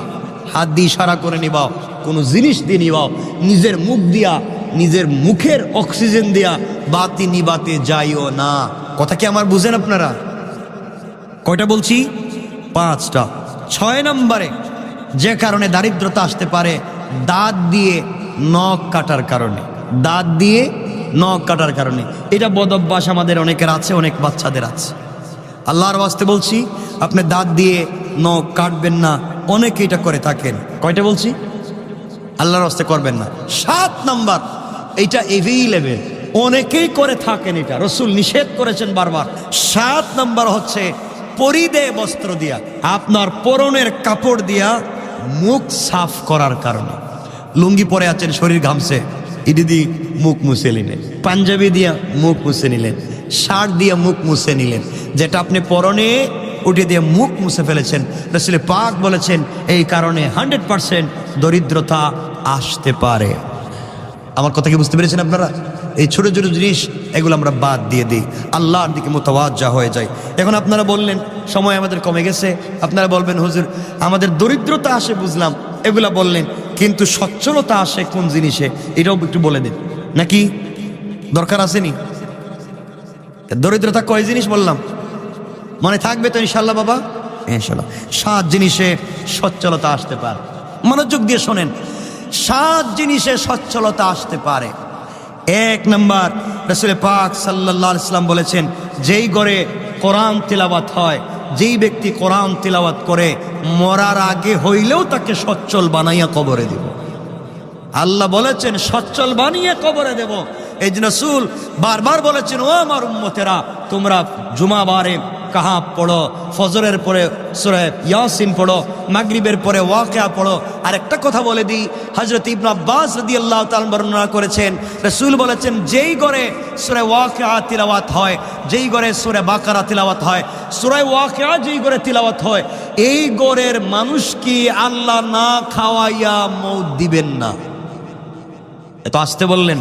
হাত দিয়ে ইশারা করে নিভাও, কোনো জিনিস দিয়ে নিভাও, নিজের মুখ দিয়া, নিজের মুখের অক্সিজেন দিয়া বাতি নিভাতে যাইও না। কথা কি আমার বুঝেন আপনারা? কয়টা বলছি? 5টা। 6 নম্বরে যে কারণে দারিদ্রতা আসতে পারে দাঁত দিয়ে নখ কাটার কারণে, দাঁত দিয়ে নখ কাটার কারণে। এটা বদ অভ্যাস আমাদের অনেকের আছে, অনেক বাচ্চাদের আছে। আল্লাহর ওয়াস্তে বলছি আপনি দাঁত দিয়ে নখ কাটবেন না, অনেকে এটা করে থাকেন। কয়টা বলছি? আল্লাহর ওয়াস্তে করবেন না। 7 নম্বর, এইটা এভেইলেবল, অনেকেই করে থাকেন, এটা রাসূল নিষেধ করেছেন বারবার। 7 নম্বর হচ্ছে পরিদে বস্ত্র দিয়া, আপনার পরনের কাপড় দিয়া মুখ সাফ করার কারণে। লুঙ্গি পরে আছেন, শরীর ঘামছে, ইডি দিয়ে মুখ মুছে নিলেন, পাঞ্জাবি দিয়া মুখ মুছে নিলেন, শার্ট দিয়ে মুখ মুছে নিলেন, যেটা আপনি পরনে উঠে দিয়ে মুখ মুছে ফেলেছেন। রাসূল পাক বলেছেন এই কারণে 100% দরিদ্রতা আসতে পারে। আমার কথা কি বুঝতে পেরেছেন আপনারা? এই ছোট ছোট জিনিস এগুলো আমরা বাদ দিয়ে দিই, আল্লাহর দিকে মুতাওয়াজ্জা হয়ে যায়। এখন আপনারা বললেন সময় আমাদের কমে গেছে, আপনারা বলবেন হুজুর আমাদের দরিদ্রতা আসে বুঝলাম, এগুলা বললেন, কিন্তু সচ্ছলতা আসে কোন জিনিসে এটাও একটু বলে দিন, নাকি দরকার আসেনি? দরিদ্রতা কয় জিনিস বললাম, মনে থাকবে তো ইনশাল্লাহ বাবা? ইনশাল্লাহ 7 জিনিসে সচ্ছলতা আসতে পারে। মনোযোগ দিয়ে শোনেন, 7 জিনিসে সচ্ছলতা আসতে পারে। 1 নম্বর, রাসূল পাক সাল্লাল্লাহু আলাইহি ওয়াসাল্লাম বলেছেন যেই ঘরে কোরআন তিলাওয়াত হয়, যেই ব্যক্তি কোরআন তিলাওয়াত করে মরার আগে হইলেও তাকে সচ্ছল বানাইয়া কবরে দেব। আল্লাহ বলেছেন সচ্ছল বানিয়ে কবরে দেব। এই জন্য রাসূল বারবার বলেছেন ও আমার উম্মতেরা তোমরা জুমাবারে কাহাব পড়ো, ফজরের পরে সূরা ইয়াসিন পড়ো, মাগরিবের পরে ওয়াকিয়া পড়ো। আর একটা কথা বলে দিই, হযরত ইবনে আব্বাস রাদিয়াল্লাহু তাআলা বর্ণনা করেছেন রাসূল বলেছেন যেই ঘরে সূরা ওয়াকিয়া তিলাওয়াত হয়, যেই ঘরে সূরা বাকারা তিলাওয়াত হয়, সূরা ওয়াকিয়া যেই ঘরে তিলাওয়াত হয়, এই ঘরের মানুষকে আল্লাহ না খাওয়াইয়া মউত দিবেন না। এত আসতে বললেন।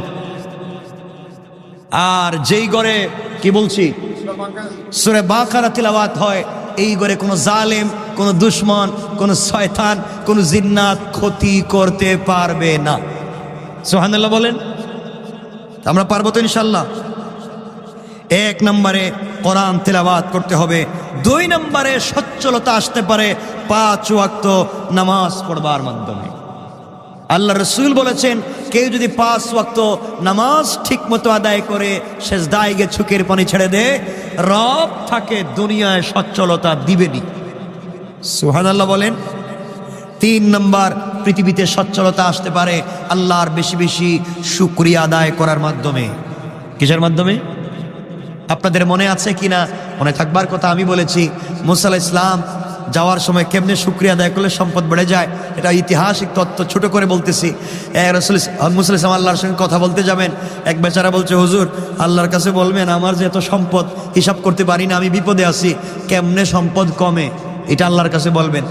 আর যেই ঘরে কি বলছি সূরা বাকারা তিলাওয়াত হয়, এই ঘরে কোনো জালেম, কোনো দুশমন, কোনো শয়তান, কোনো জিন্নাত ক্ষতি করতে পারবে না। সুবহানাল্লাহ বলেন। আমরা পারবো তো ইনশাআল্লাহ? 1 নম্বরে কোরআন তিলাওয়াত করতে হবে। 2 নম্বরে সচ্ছলতা আসতে পারে 5 ওয়াক্ত নামাজ পড়বার মাধ্যমে। আল্লাহ রসুল বলেছেন কেউ যদি 5 ওয়াক্ত নামাজ ঠিক মতো আদায় করে সেজদায় গিয়ে চোখের পানি ছেড়ে দে, রব তাকে দুনিয়ায় সচ্ছলতা দিবেনি। সুবহানাল্লাহ বলেন। 3 নম্বর, পৃথিবীতে সচ্ছলতা আসতে পারে আল্লাহর বেশি বেশি শুকরিয়া আদায় করার মাধ্যমে। কিসের মাধ্যমে? আপনাদের মনে আছে কিনা, মনে থাকবার কথা আমি বলেছি মুসা আলাইহিস সালাম যাওয়ার সময় কেমনে শুকরিয়া আদায় করলে সম্পদ বেড়ে যায়, এটা ঐতিহাসিক তথ্য ছোট করে বলতেছি। রাসূল মুসা আলাইহিস সালাম আল্লাহর সঙ্গে কথা বলতে যাবেন, এক বেচারা বলছে হুজুর আল্লাহর কাছে বলবেন আমার যে এত সম্পদ হিসাব করতে পারি না, আমি বিপদে আছি, কেমনে সম্পদ কমে এটা আল্লাহর কাছে বলবেন।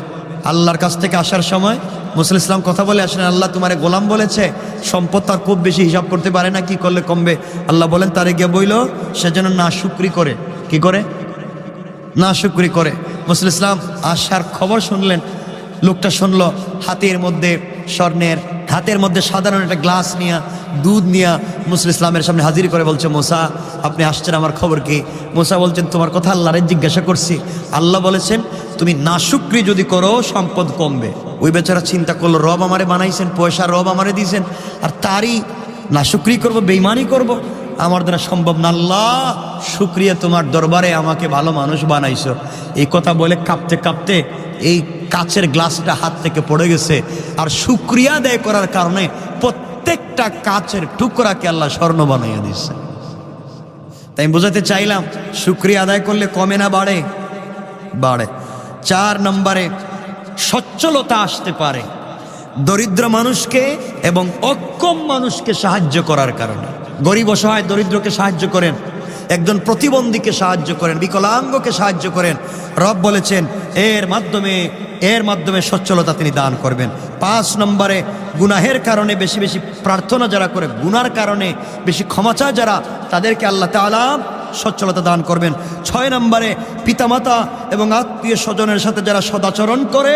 আল্লাহর কাছ থেকে আসার সময় মুসা আলাইহিস সালাম কথা বলে আসেন, আল্লাহ তোমারে গোলাম বলেছে সম্পদ তার খুব বেশি হিসাব করতে পারে না, কি করলে কমবে? আল্লাহ বলেন তারে গিয়ে বইল সে যেন না শুকরি করে। কি করে? না শুকরি করে। মুসা আলাইহিস সালাম আসার খবর শুনলেন, লোকটা শুনলো হাতের মধ্যে স্বর্ণের, হাতের মধ্যে সাধারণ একটা গ্লাস নিয়ে দুধ নিয়ে মুসা আলাইহিস সালামের সামনে হাজির করে বলছে মুসা আপনি আসছেন, আমার খবর কি? মুসা বলছেন তোমার কথা আল্লাহরে জিজ্ঞাসা করছি, আল্লাহ বলেছেন তুমি নাশুকরি যদি করো সম্পদ কমবে। ওই বেচারা চিন্তা করলো রব আমারে বানাইছেন, পয়সা রব আমারে দিয়েছেন, আর তারই নাশুকরি করব, বেঈমানি করব, আমার দ্বারা সম্ভব না। আল্লাহ শুকরিয়া তোমার দরবারে আমাকে ভালো মানুষ বানাইছো। এই কথা বলে কাঁপতে কাঁপতে এই কাচের গ্লাসটা হাত থেকে পড়ে গেছে। আর শুকরিয়া আদায় করার কারণে প্রত্যেকটা কাচের টুকরাকে আল্লাহ স্বর্ণ বানাইয়া দিচ্ছে। তাই আমি বোঝাতে চাইলাম শুকরিয়া আদায় করলে কমে না বাড়ে? বাড়ে। 4 নম্বরে সচ্ছলতা আসতে পারে দরিদ্র মানুষকে এবং অক্ষম মানুষকে সাহায্য করার কারণে। গরিব অসহায় দরিদ্রকে সাহায্য করেন, একজন প্রতিবন্ধীকে সাহায্য করেন, বিকলাঙ্গকে সাহায্য করেন। রব বলেছেন এর মাধ্যমে সচ্ছলতা তিনি দান করবেন। 5 নম্বরে গুনাহের কারণে বেশি বেশি প্রার্থনা যারা করে, গুনার কারণে বেশি ক্ষমা চায় যারা, তাদেরকে আল্লাহ তাআলা সচ্ছলতা দান করবেন। 6 নম্বরে পিতামাতা এবং আত্মীয় স্বজনের সাথে যারা সদাচরণ করে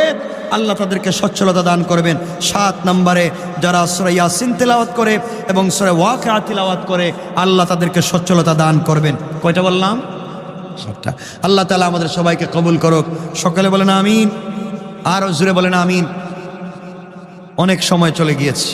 আল্লাহ তাদেরকে সচ্ছলতা দান করবেন। 7 নম্বরে যারা সূরা ইয়াসিন তিলাওয়াত করে এবং সূরা ওয়াকিয়া তিলাওয়াত করে আল্লাহ তাদেরকে সচ্ছলতা দান করবেন। কয়টা বললাম? 7টা। আল্লাহ তাআলা আমাদের সবাইকে কবুল করুক। সকলে বলেন আমিন, আরো জোরে বলেন আমিন। অনেক সময় চলে গিয়েছে।